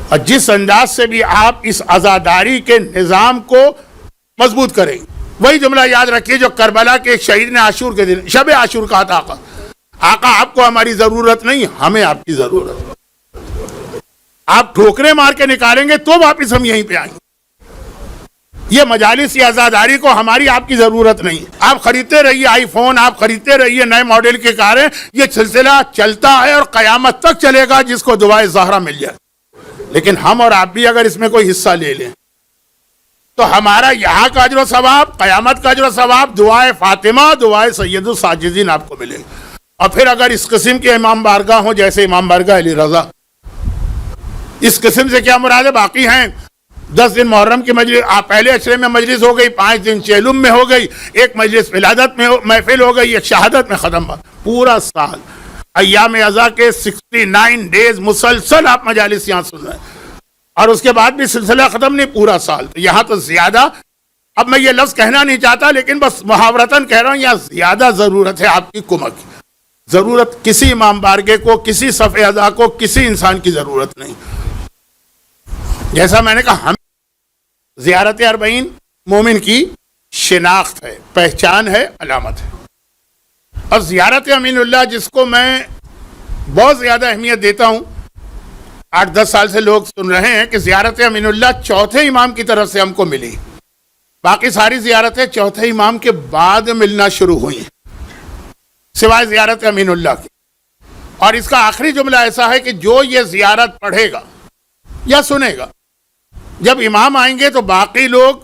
اور جس انداز سے بھی آپ اس عزاداری کے نظام کو مضبوط کریں، وہی جملہ یاد رکھیے جو کربلا کے ایک شہید نے عاشور کے دن، شب عاشور کہا تھا، آقا آپ کو ہماری ضرورت نہیں، ہمیں آپ کی ضرورت۔ آپ ٹھوکریں مار کے نکالیں گے تو واپس ہم یہیں پہ آئیں گے۔ یہ مجالس، یہ عزاداری کو ہماری آپ کی ضرورت نہیں۔ آپ خریدتے رہیے آئی فون، آپ خریدتے رہیے نئے ماڈل کی کاریں، یہ سلسلہ چلتا ہے اور قیامت تک چلے گا جس کو دعائے زہرا مل جائے۔ لیکن ہم اور آپ بھی اگر اس میں کوئی حصہ لے لیں تو ہمارا یہاں کا اجر و ثواب، قیامت کا اجر و ثواب، دعائے فاطمہ، دعائے سید الساجدین آپ کو ملے گا۔ اور پھر اگر اس قسم کے امام بارگاہ ہوں جیسے امام بارگاہ علی رضا، اس قسم سے کیا مراد ہے؟ باقی ہیں 10 دن محرم کی مجلس، پہلے اشرے میں مجلس ہو گئی، 5 دن چیلم میں ہو گئی، ایک مجلس ولادت میں محفل ہو گئی، ایک شہادت میں ختم ہوا۔ پورا سال ایام عزا کے 69 ڈیز مسلسل آپ مجالس یہاں سن رہے ہیں، اور اس کے بعد بھی سلسلہ ختم نہیں، پورا سال۔ یہاں تو زیادہ اب میں یہ لفظ کہنا نہیں چاہتا لیکن بس محاورتاً کہہ رہا ہوں، یہاں زیادہ ضرورت ہے آپ کی کمک کی. ضرورت کسی امام بارگاہ کو، کسی صف اعضاء کو، کسی انسان کی ضرورت نہیں. جیسا میں نے کہا، ہم زیارت اربعین مومن کی شناخت ہے، پہچان ہے، علامت ہے. اور زیارت امین اللہ جس کو میں بہت زیادہ اہمیت دیتا ہوں، 8-10 سال سے لوگ سن رہے ہیں کہ زیارت امین اللہ چوتھے امام کی طرف سے ہم کو ملی. باقی ساری زیارتیں چوتھے امام کے بعد ملنا شروع ہوئی ہیں سوائے زیارت امین اللہ کی. اور اس کا آخری جملہ ایسا ہے کہ جو یہ زیارت پڑھے گا یا سنے گا، جب امام آئیں گے تو باقی لوگ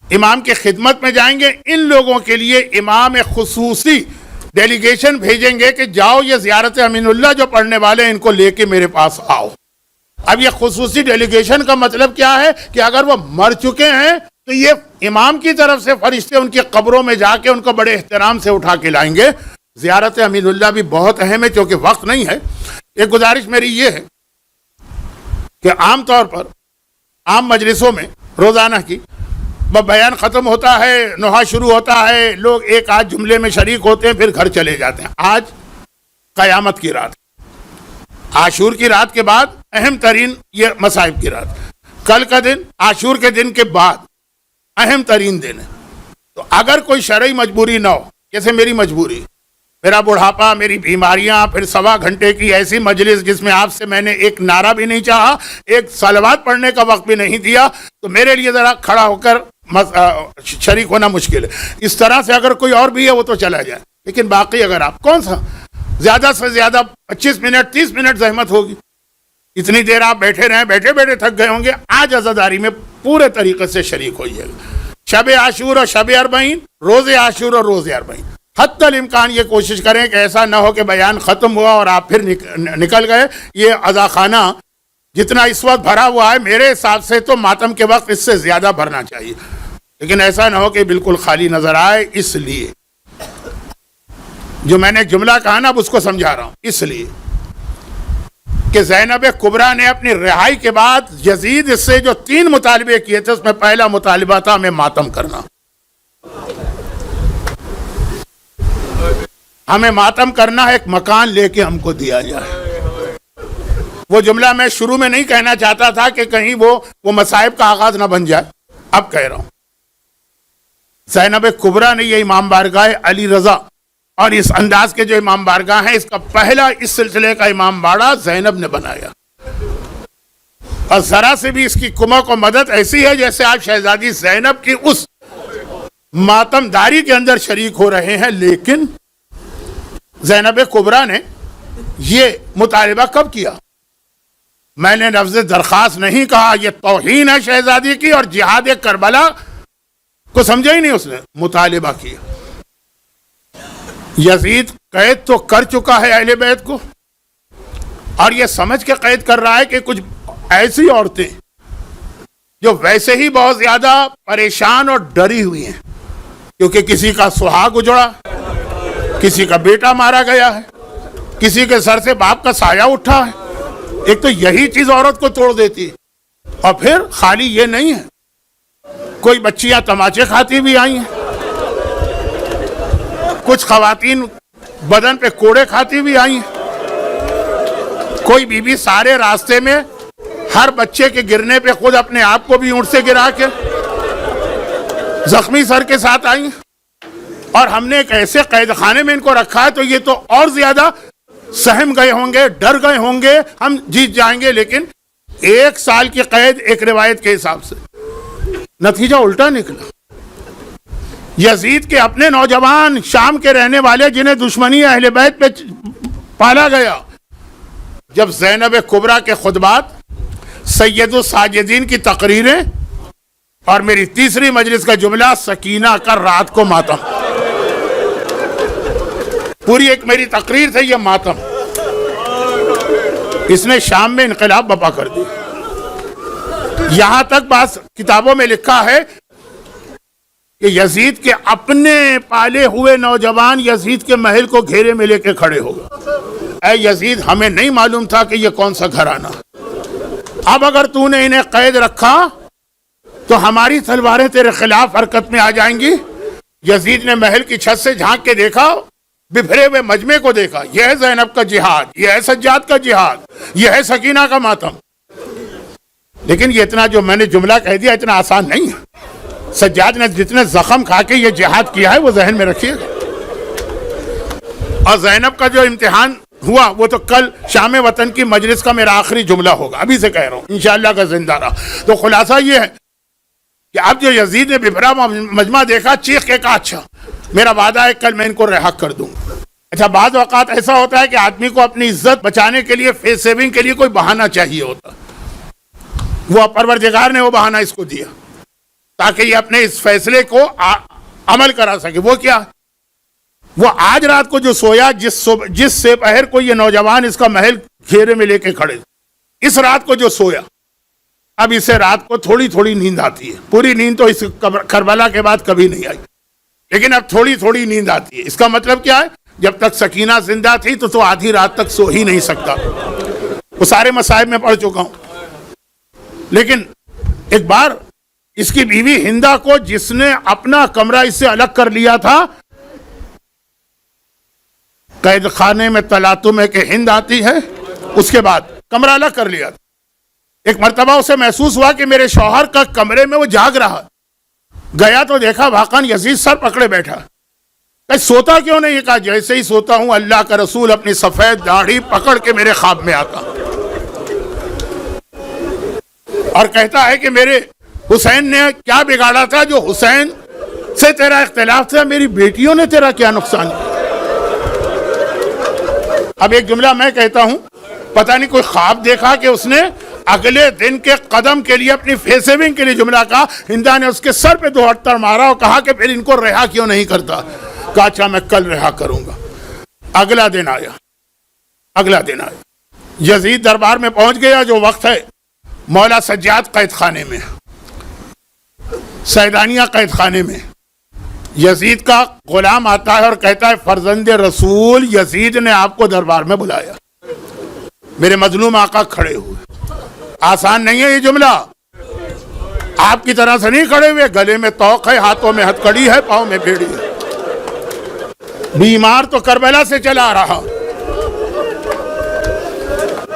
امام کی خدمت میں جائیں گے. ان لوگوں کے لیے امام خصوصی ڈیلیگیشن بھیجیں گے کہ جاؤ یہ زیارت امین اللہ جو پڑھنے والے ہیں ان کو لے کے میرے پاس آؤ. اب یہ خصوصی ڈیلیگیشن کا مطلب کیا ہے کہ اگر وہ مر چکے ہیں تو یہ امام کی طرف سے فرشتے ان کی قبروں میں جا کے ان کو بڑے احترام سے اٹھا کے لائیں گے. زیارت امین اللہ بھی بہت اہم ہے کیونکہ وقت نہیں ہے. ایک گزارش میری یہ ہے کہ عام طور پر عام مجلسوں میں روزانہ کی بیان ختم ہوتا ہے، نوحہ شروع ہوتا ہے، لوگ ایک آدھ جملے میں شریک ہوتے ہیں، پھر گھر چلے جاتے ہیں. آج قیامت کی رات، عاشور کی رات کے بعد اہم ترین یہ مصائب کی رات. کل کا دن عاشور کے دن کے بعد اہم ترین دن ہے. تو اگر کوئی شرعی مجبوری نہ ہو، جیسے میری مجبوری، میرا بڑھاپا، میری بیماریاں، پھر 1.25 گھنٹے کی ایسی مجلس جس میں آپ سے میں نے ایک نعرہ بھی نہیں چاہا، ایک صلوات پڑھنے کا وقت بھی نہیں دیا، تو میرے لیے ذرا کھڑا ہو کر شریک ہونا مشکل ہے. اس طرح سے اگر کوئی اور بھی ہے وہ تو چلا جائے، لیکن باقی اگر آپ کون سا زیادہ سے زیادہ 25 منٹ 30 منٹ زحمت ہوگی، اتنی دیر آپ بیٹھے رہیں، بیٹھے بیٹھے تھک گئے ہوں گے. آج عزاداری میں پورے طریقے سے شریک ہوئیے گا. شب عاشور اور شب اربعین، روز عاشور اور روز اربعین، حتی الامکان یہ کوشش کریں کہ ایسا نہ ہو کہ بیان ختم ہوا اور آپ پھر نکل گئے. یہ عزاخانہ جتنا اس وقت بھرا ہوا ہے میرے حساب سے تو ماتم کے وقت اس سے زیادہ بھرنا چاہیے، لیکن ایسا نہ ہو کہ بالکل خالی نظر آئے. اس لیے جو میں نے جملہ کہا نا اب اس کو سمجھا رہا ہوں. اس لیے کہ زینب کبریٰ نے اپنی رہائی کے بعد یزید سے جو 3 مطالبے کیے تھے اس میں پہلا مطالبہ تھا ہمیں ماتم کرنا. ہمیں ماتم کرنا ہے، ایک مکان لے کے ہم کو دیا جائے. وہ جملہ میں شروع میں نہیں کہنا چاہتا تھا کہ کہیں وہ مصائب کا آغاز نہ بن جائے، اب کہہ رہا ہوں. زینب کبریٰ نے یہ امام بارگاہ علی رضا اور اس انداز کے جو امام بارگاہ ہیں اس کا پہلا اس سلسلے کا امام باڑہ زینب نے بنایا. اور ذرا سے بھی اس کی کمک و مدد ایسی ہے جیسے آپ شہزادی زینب کی اس ماتم داری کے اندر شریک ہو رہے ہیں. لیکن زینب کبریٰ نے یہ مطالبہ کب کیا؟ میں نے لفظ درخواست نہیں کہا، یہ توہین ہے شہزادی کی، اور جہاد کربلا کو سمجھا ہی نہیں اس نے، مطالبہ کیا. یزید قید تو کر چکا ہے اہل بیت کو، اور یہ سمجھ کے قید کر رہا ہے کہ کچھ ایسی عورتیں جو ویسے ہی بہت زیادہ پریشان اور ڈری ہوئی ہیں کیونکہ کسی کا سہاگ اجڑا، کسی کا بیٹا مارا گیا ہے، کسی کے سر سے باپ کا سایہ اٹھا ہے. ایک تو یہی چیز عورت کو توڑ دیتی ہے. اور پھر خالی یہ نہیں ہے، کوئی بچیاں تماچے کھاتی بھی آئی ہیں، کچھ خواتین بدن پہ کوڑے کھاتی بھی آئی ہیں، کوئی بی بی سارے راستے میں ہر بچے کے گرنے پہ خود اپنے آپ کو بھی اونٹ سے گرا کے زخمی سر کے ساتھ آئی ہیں. اور ہم نے ایک ایسے قید خانے میں ان کو رکھا ہے تو یہ تو اور زیادہ سہم گئے ہوں گے، ڈر گئے ہوں گے ہم جیت جائیں گے. لیکن 1 سال کی قید ایک روایت کے حساب سے، نتیجہ الٹا نکلا. یزید کے اپنے نوجوان شام کے رہنے والے جنہیں دشمنی اہل بیت پہ پالا گیا، جب زینب کبریٰ کے خطبات، سید الساجدین کی تقریریں اور میری تیسری مجلس کا جملہ سکینہ کا رات کو ماتم، پوری ایک میری تقریر تھی یہ ماتم، اس نے شام میں انقلاب برپا کر دی. یہاں تک بات کتابوں میں لکھا ہے کہ یزید کے اپنے پالے ہوئے نوجوان یزید کے محل کو گھیرے میں لے کے کھڑے ہو گئے. اے یزید، ہمیں نہیں معلوم تھا کہ یہ کون سا گھرانہ، اب اگر تو نے انہیں قید رکھا تو ہماری تلواریں تیرے خلاف حرکت میں آ جائیں گی. یزید نے محل کی چھت سے جھانک کے دیکھا, بفرے ہوئے مجمع کو دیکھا. یہ ہے زینب کا جہاد, یہ ہے سجاد کا جہاد, یہ ہے سکینہ کا ماتم. لیکن یہ اتنا جو میں نے جملہ کہہ دیا اتنا آسان نہیں ہے. سجاد نے جتنے زخم کھا کے یہ جہاد کیا ہے وہ ذہن میں رکھیے گا. اور زینب کا جو امتحان ہوا وہ تو کل شام وطن کی مجلس کا میرا آخری جملہ ہوگا, ابھی سے کہہ رہا ہوں انشاءاللہ کا زندہ رہا. تو خلاصہ یہ ہے کہ اب جو یزید نے بفرا مجمع دیکھا, چیخ کے کہا اچھا میرا وعدہ ہے کل میں ان کو رہا کر دوں. اچھا بعض اوقات ایسا ہوتا ہے کہ آدمی کو اپنی عزت بچانے کے لیے, فیس سیونگ کے لیے کوئی بہانہ چاہیے ہوتا. وہ پروردگار نے وہ بہانہ اس کو دیا تاکہ یہ اپنے اس فیصلے کو عمل کرا سکے. وہ کیا؟ وہ آج رات کو جو سویا, جس سے پہر کو یہ نوجوان اس کا محل گھیرے میں لے کے کھڑے, اس رات کو جو سویا, اب اسے رات کو تھوڑی تھوڑی نیند آتی ہے. پوری نیند تو اس کربلا کے بعد کبھی نہیں آئی, لیکن اب تھوڑی تھوڑی نیند آتی ہے. اس کا مطلب کیا ہے؟ جب تک سکینہ زندہ تھی تو آدھی رات تک سو ہی نہیں سکتا. وہ سارے مصائب میں پڑھ چکا ہوں. لیکن ایک بار اس کی بیوی ہندا کو, جس نے اپنا کمرہ اس سے الگ کر لیا تھا, قید خانے میں تلاطم ہے کہ ہند آتی ہے, اس کے بعد کمرہ الگ کر لیا تھا. ایک مرتبہ اسے محسوس ہوا کہ میرے شوہر کا کمرے میں وہ جاگ رہا. گیا تو دیکھا واقعاً یزید سر پکڑے بیٹھا. کہ سوتا کیوں نہیں؟ یہ کہا جیسے ہی سوتا ہوں اللہ کا رسول اپنی سفید داڑھی پکڑ کے میرے خواب میں آتا اور کہتا ہے کہ میرے حسین نے کیا بگاڑا تھا جو حسین سے تیرا اختلاف تھا, میری بیٹیوں نے تیرا کیا نقصان کیا. اب ایک جملہ میں کہتا ہوں, پتہ نہیں کوئی خواب دیکھا کہ اس نے اگلے دن کے قدم کے لیے اپنی فیس سیونگ کے لیے جملہ کہا. ہندا نے اس کے سر پہ 2 ہتھر مارا اور کہا کہ پھر ان کو رہا کیوں نہیں کرتا. کہا اچھا میں کل رہا کروں گا. اگلا دن آیا, یزید دربار میں پہنچ گیا. جو وقت ہے مولا سجاد قید خانے میں, سیدانیہ قید خانے میں. یزید کا غلام آتا ہے اور کہتا ہے فرزند رسول یزید نے آپ کو دربار میں بلایا. میرے مظلوم آقا کھڑے ہوئے. آسان نہیں ہے یہ جملہ, آپ کی طرح سے نہیں کھڑے ہوئے. گلے میں توق ہے, ہاتھوں میں ہتھکڑی ہے, پاؤں میں بیڑی ہے. بیمار تو کربلا سے چلا رہا.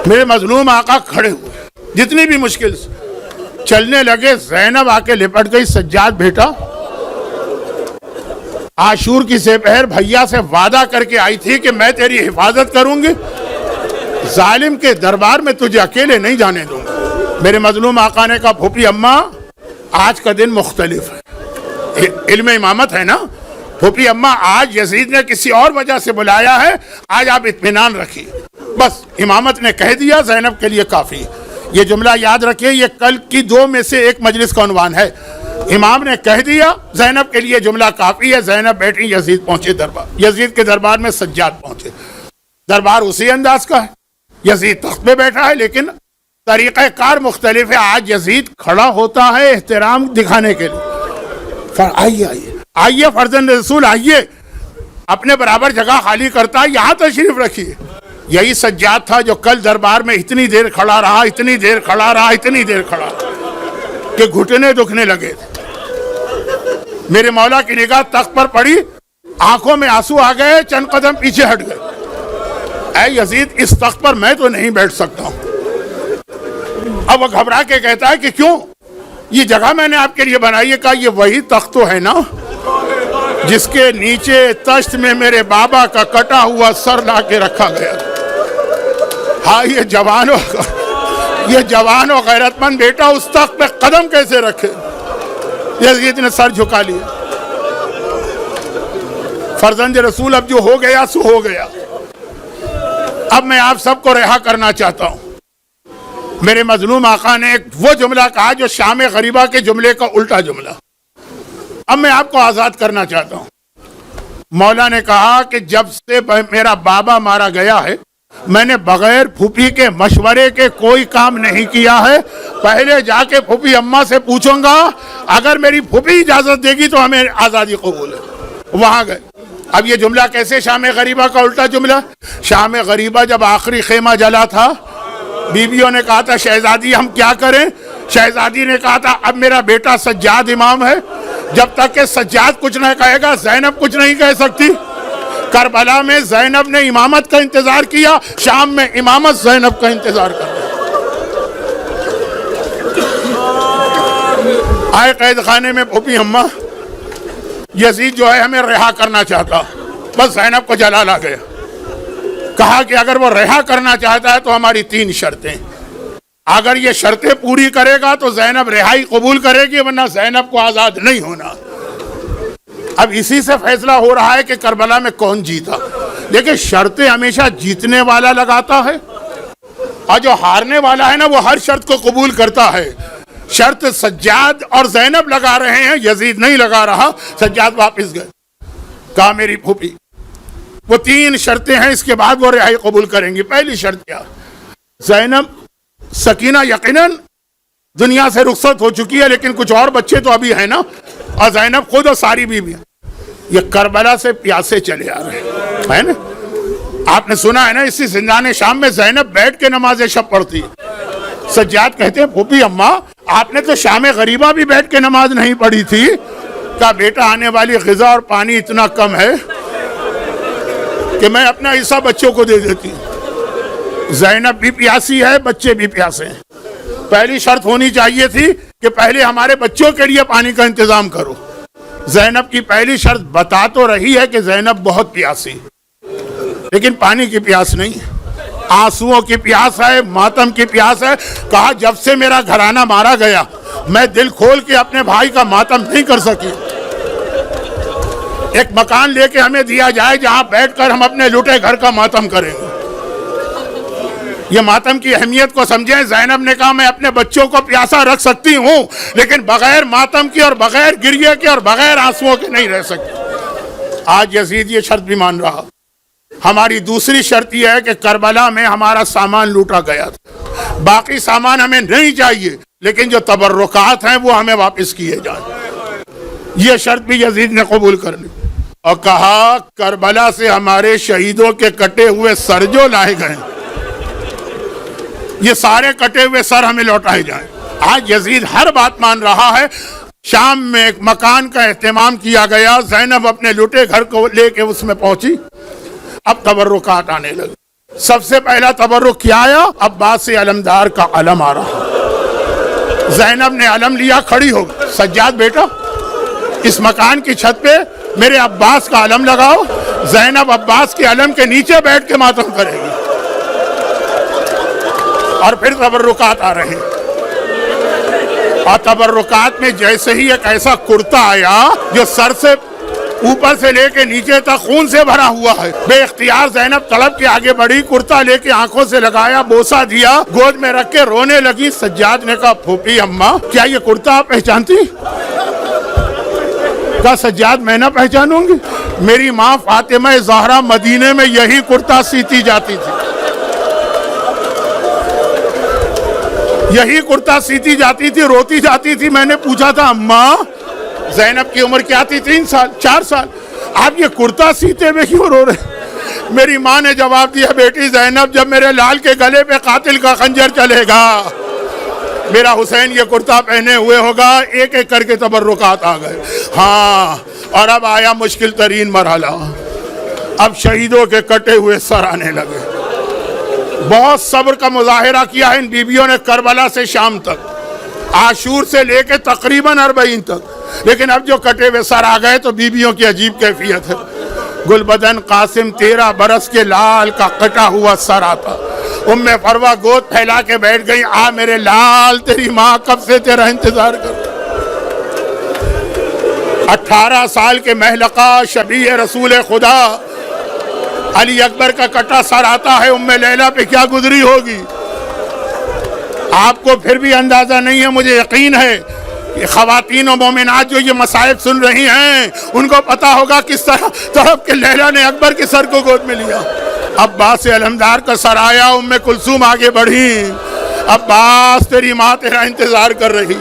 میرے مظلوم آقا کھڑے ہوئے, جتنی بھی مشکل سے چلنے لگے. زینب آ کے لپٹ گئی, سجاد بیٹا عاشور کی سپہر بھیا سے وعدہ کر کے آئی تھی کہ میں تیری حفاظت کروں گی, ظالم کے دربار میں تجھے اکیلے نہیں جانے دوں گا. میرے مظلوم آقا نے کہا پھوپھی اماں آج کا دن مختلف ہے. علم امامت ہے نا. پھوپھی اماں آج یزید نے کسی اور وجہ سے بلایا ہے, آج آپ اطمینان رکھیے. بس امامت نے کہہ دیا, زینب کے لیے کافی. یہ جملہ یاد رکھیے, یہ کل کی 2 میں سے ایک مجلس کا عنوان ہے. امام نے کہہ دیا, زینب کے لیے جملہ کافی ہے. زینب بیٹھی, یزید پہنچے دربار. یزید کے دربار میں سجاد پہنچے. دربار اسی انداز کا ہے, یزید تخت پہ بیٹھا ہے, لیکن طریقہ کار مختلف ہے. آج یزید کھڑا ہوتا ہے احترام دکھانے کے لیے. آئیے فرزند رسول آئیے, اپنے برابر جگہ خالی کرتا ہے, یہاں تشریف رکھیے. یہی سجاد تھا جو کل دربار میں اتنی دیر کھڑا رہا کہ گھٹنے دکھنے لگے تھے. میرے مولا کی نگاہ تخت پر پڑی, آنکھوں میں آنسو آ گئے, چند قدم پیچھے ہٹ گئے. اے یزید اس تخت پر میں تو نہیں بیٹھ سکتا ہوں. اب وہ گھبرا کے کہتا ہے کہ کیوں؟ یہ جگہ میں نے آپ کے لیے بنائی ہے. کہا یہ وہی تخت تو ہے نا جس کے نیچے تشت میں میرے بابا کا کٹا ہوا سر لا کے رکھا گیا. ہاں یہ جوان و غیرت مند بیٹا اس تخت پہ قدم کیسے رکھے؟ یزید نے سر جھکا لیا. فرزند رسول اب جو ہو گیا سو ہو گیا. اب میں آپ سب کو رہا کرنا چاہتا ہوں. میرے مظلوم آقا نے وہ جملہ کہا جو شام غریبہ کے جملے کا الٹا جملہ. اب میں آپ کو آزاد کرنا چاہتا ہوں. مولا نے کہا کہ جب سے میرا بابا مارا گیا ہے میں نے بغیر پھوپھی کے مشورے کے کوئی کام نہیں کیا ہے. پہلے جا کے پھوپھی اماں سے پوچھوں گا, اگر میری پھوپھی اجازت دے گی تو ہمیں آزادی قبول ہے. وہاں گئے. اب یہ جملہ کیسے شام غریبہ کا الٹا جملہ؟ شام غریبہ جب آخری خیمہ جلا تھا, بیویوں نے کہا تھا شہزادی ہم کیا کریں؟ شہزادی نے کہا تھا اب میرا بیٹا سجاد امام ہے، جب تک کہ سجاد کچھ نہ کہے گا زینب کچھ نہیں کہہ سکتی۔ کربلا میں زینب نے امامت کا انتظار کیا، شام میں امامت زینب کا انتظار کر آئے قید خانے میں پھوپھی اماں، یزید جو ہے ہمیں رہا کرنا چاہتا، بس زینب کو جلال آ گیا، کہا کہ اگر وہ رہا کرنا چاہتا ہے تو ہماری 3 شرطیں، اگر یہ شرطیں پوری کرے گا تو زینب رہائی قبول کرے گی، ورنہ زینب کو آزاد نہیں ہونا۔ اب اسی سے فیصلہ ہو رہا ہے کہ کربلا میں کون جیتا۔ دیکھیں شرطیں ہمیشہ جیتنے والا لگاتا ہے، اور جو ہارنے والا ہے نا وہ ہر شرط کو قبول کرتا ہے۔ شرط سجاد اور زینب لگا رہے ہیں، یزید نہیں لگا رہا۔ سجاد واپس گئے، کہا میری پھوپھی وہ 3 شرطیں ہیں، اس کے بعد وہ رہائی قبول کریں گی۔ پہلی شرط کیا؟ زینب سکینہ یقیناً دنیا سے رخصت ہو چکی ہے، لیکن کچھ اور بچے تو ابھی ہیں نا، اور زینب خود اور ساری بیوی یہ کربلا سے پیاسے چلے آ رہے ہیں نا۔ آپ نے سنا ہے نا اسی زندان شام میں زینب بیٹھ کے نماز شب پڑھتی ہے۔ سجاد کہتے ہیں پھوپھی اماں آپ نے تو شام غریبہ بھی بیٹھ کے نماز نہیں پڑھی تھی۔ کہا بیٹا آنے والی غذا اور پانی اتنا کم ہے کہ میں اپنا حصہ بچوں کو دے دیتی ہوں۔ زینب بھی پیاسی ہے، بچے بھی پیاسے ہیں۔ پہلی شرط ہونی چاہیے تھی کہ پہلے ہمارے بچوں کے لیے پانی کا انتظام کرو۔ زینب کی پہلی شرط بتا تو رہی ہے کہ زینب بہت پیاسی، لیکن پانی کی پیاس نہیں، آنسوؤں کی پیاس ہے، ماتم کی پیاس ہے۔ کہا جب سے میرا گھرانہ مارا گیا میں دل کھول کے اپنے بھائی کا ماتم نہیں کر سکی۔ ایک مکان لے کے ہمیں دیا جائے جہاں بیٹھ کر ہم اپنے لوٹے گھر کا ماتم کریں گے۔ یہ ماتم کی اہمیت کو سمجھیں۔ زینب نے کہا میں اپنے بچوں کو پیاسا رکھ سکتی ہوں، لیکن بغیر ماتم کی اور بغیر گریے کے اور بغیر آنسوؤں کے نہیں رہ سکتی۔ آج یزید یہ شرط بھی مان رہا۔ ہماری دوسری شرط یہ ہے کہ کربلا میں ہمارا سامان لوٹا گیا تھا، باقی سامان ہمیں نہیں چاہیے، لیکن جو تبرکات ہیں وہ ہمیں واپس کیے جائیں۔ یہ شرط بھی یزید نے قبول کر لی اور کہا کربلا سے ہمارے شہیدوں کے کٹے ہوئے سر جو لائے گئے یہ سارے کٹے ہوئے سر ہمیں لوٹائے جائیں۔ آج یزید ہر بات مان رہا ہے۔ شام میں ایک مکان کا اہتمام کیا گیا، زینب اپنے لوٹے گھر کو لے کے اس میں پہنچی۔ اب تبرکات آنے لگے۔ سب سے پہلا تبرک کیا آیا؟ عباس علمدار کا علم آ رہا۔ زینب نے علم لیا، کھڑی ہو گئی۔ سجاد بیٹا اس مکان کی چھت پہ میرے عباس کا علم لگاؤ۔ زینب عباس کے علم کے نیچے بیٹھ کے ماتم کرے گی۔ اور پھر تبرکات آ رہے ہیں، اور تبرکات میں جیسے ہی ایک ایسا کرتا آیا جو سر سے اوپر سے لے کے نیچے تک خون سے بھرا ہوا ہے، بے اختیار زینب تڑپ کے آگے بڑھی، کرتا لے کے آنکھوں سے لگایا، بوسہ دیا، گود میں رکھ کے رونے لگی۔ سجاد نے کہا پھوپھی اماں کیا یہ کرتا آپ پہچانتی؟ کہا سجاد میں نہ پہچانوں گی، میری ماں فاطمہ زہرا مدینے میں یہی کرتا سیتی جاتی تھی، یہی کرتا سیتی جاتی تھی، روتی جاتی تھی۔ میں نے پوچھا تھا اماں زینب کی عمر کیا تھی؟ 3 سال 4 سال، آپ یہ کرتا سیتے ہوئے کیوں رو رہے؟ میری ماں نے جواب دیا بیٹی زینب جب میرے لال کے گلے پہ قاتل کا خنجر چلے گا میرا حسین یہ کرتا پہنے ہوئے ہوگا۔ ایک ایک کر کے تبرکات آ گئے۔ ہاں اور اب آیا مشکل ترین مرحلہ، اب شہیدوں کے کٹے ہوئے سر آنے لگے۔ بہت صبر کا مظاہرہ کیا ہے ان بیویوں نے کربلا سے شام تک، عاشور سے لے کے تقریباً 40 تک، لیکن اب جو کٹے ہوئے سر آ گئے تو بیویوں کی عجیب کیفیت ہے۔ گلبدن قاسم 13 برس کے لال کا کٹا ہوا سر آتا، ام فروہ گود پھیلا کے بیٹھ گئی، آ میرے لال تیری ماں کب سے تیرا انتظار کر۔ 18 سال کے محلقہ شبیہ رسول خدا علی اکبر کا کٹا سر آتا ہے، ام لیلہ پہ کیا گزری ہوگی آپ کو پھر بھی اندازہ نہیں ہے۔ مجھے یقین ہے کہ خواتین و مومنات جو یہ مصائب سن رہی ہیں ان کو پتا ہوگا کس طرح تڑپ کے لیلہ نے اکبر کے سر کو گود میں لیا۔ عباس علمدار کا سر آیا، ام کلثوم آگے بڑھی، عباس تیری ماں تیرا انتظار کر رہی۔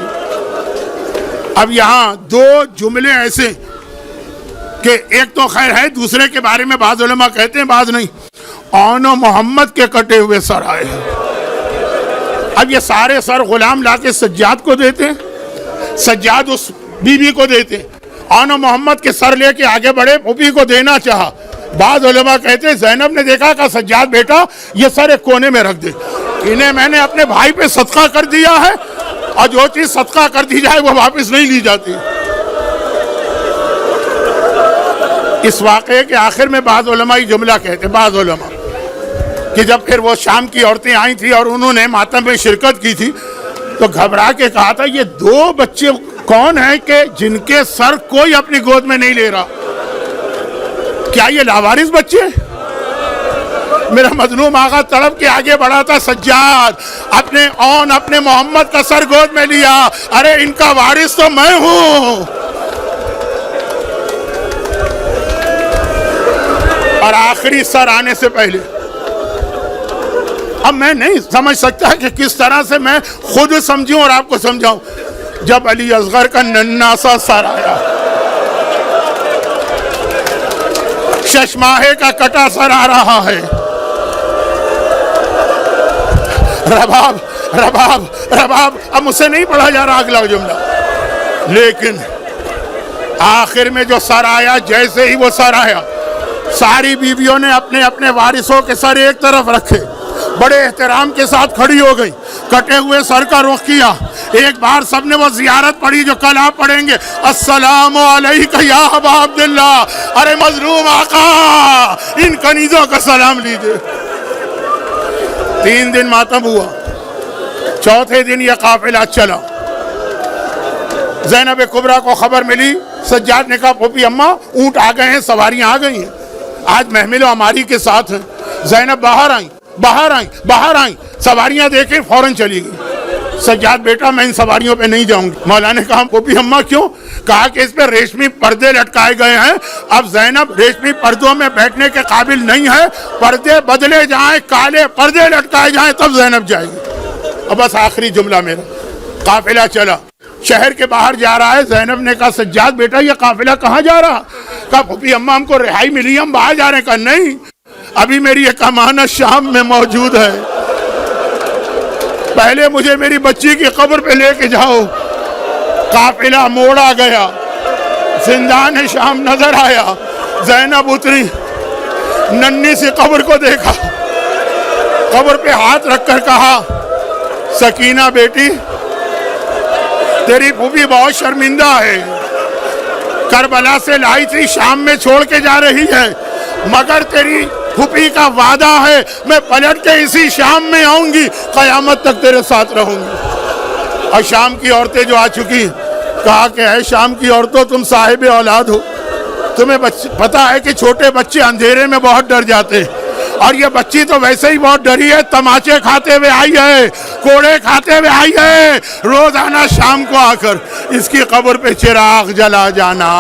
اب یہاں 2 جملے ایسے کہ ایک تو خیر ہے، دوسرے کے بارے میں بعض علماء کہتے ہیں بعض نہیں۔ آن و محمد کے کٹے ہوئے سر آئے ہیں۔ اب یہ سارے سر غلام لا کے سجاد کو دیتے ہیں، سجاد اس بی بی کو دیتے ہیں، آن محمد کے سر لے کے آگے بڑھے، پھوپھی کو دینا چاہا۔ بعض علماء کہتے ہیں زینب نے دیکھا کہ سجاد بیٹا یہ سر ایک کونے میں رکھ دے، انہیں میں نے اپنے بھائی پہ صدقہ کر دیا ہے، اور جو چیز صدقہ کر دی جائے وہ واپس نہیں لی جاتی۔ اس واقعے کے آخر میں بعض علماء یہ جملہ کہتے ہیں، بعض علماء، کہ جب پھر وہ شام کی عورتیں آئی تھیں اور انہوں نے ماتم میں شرکت کی تھی تو گھبرا کے کہا تھا یہ دو بچے کون ہیں کہ جن کے سر کوئی اپنی گود میں نہیں لے رہا؟ کیا یہ لاوارث بچے؟ میرا مظلوم آقا تڑپ کے آگے بڑھا تھا، سجاد اپنے محمد کا سر گود میں لیا، ارے ان کا وارث تو میں ہوں۔ اور آخری سر آنے سے پہلے اب میں نہیں سمجھ سکتا کہ کس طرح سے میں خود سمجھوں اور آپ کو سمجھاؤں، جب علی اصغر کا ننھا سا سر آیا، ششماہے کا کٹا سر آ رہا ہے، رباب رباب رباب، اب مجھ سے نہیں پڑھا جا رہا اگلا جملہ، لیکن آخر میں جو سر آیا، جیسے ہی وہ سر آیا ساری بیویوں نے اپنے اپنے وارثوں کے سر ایک طرف رکھے، بڑے احترام کے ساتھ کھڑی ہو گئی، کٹے ہوئے سر کا رخ کیا، ایک بار سب نے وہ زیارت پڑھی جو کل آپ پڑھیں گے، السلام علیکہ یا ابا عبداللہ، ارے مظلوم آقا ان کنیزوں کا سلام لیجئے۔ 3 دن ماتم ہوا، چوتھے دن یہ قافلہ چلا، زینب کبریٰ کو خبر ملی، سجاد نے کہا پھوپھی اماں اونٹ آ گئے ہیں، سواریاں آ گئی ہیں، آج محمل و عماری کے ساتھ ہیں۔ زینب باہر آئیں، سواریاں دیکھیں، فوراً چلی گئی۔ سجاد بیٹا میں ان سواریوں پہ نہیں جاؤں گی۔ مولا نے کہا پھوپھی اماں کیوں؟ کہا کہ اس پہ ریشمی پردے لٹکائے گئے ہیں، اب زینب ریشمی پردوں میں بیٹھنے کے قابل نہیں ہے، پردے بدلے جائیں، کالے پردے لٹکائے جائیں تب زینب جائے گی۔ اب بس آخری جملہ میرا، قافلہ چلا، شہر کے باہر جا رہا ہے، زینب نے کہا سجاد بیٹا یہ قافلہ کہاں جا رہا؟ کہا پھوپھی اماں ہم کو رہائی ملی، ہم باہر جا رہے ہیں۔ کہا نہیں، ابھی میری ایک امانت شام میں موجود ہے، پہلے مجھے میری بچی کی قبر پہ لے کے جاؤ۔ قافلہ موڑا گیا، زندان شام نظر آیا، زینب اتری، ننھی سی قبر کو دیکھا، قبر پہ ہاتھ رکھ کر کہا سکینہ بیٹی تیری پھوپھی بہت شرمندہ ہے، کربلا سے لائی تھی، شام میں چھوڑ کے جا رہی ہے، مگر تیری پھوپھی کا وعدہ ہے میں پلٹ کے اسی شام میں آؤں گی، قیامت تک تیرے ساتھ رہوں گی۔ اور شام کی عورتیں جو آ چکی، کہا کہ اے شام کی عورتوں تم صاحب اولاد ہو، تمہیں پتا ہے کہ چھوٹے بچے اندھیرے میں بہت ڈر جاتے، اور یہ بچی تو ویسے ہی بہت ڈری ہے، تماچے کھاتے ہوئے آئی ہے، کوڑے کھاتے ہوئے آئی ہے، روزانہ شام کو آ کر اس کی قبر پہ چراغ جلا جانا۔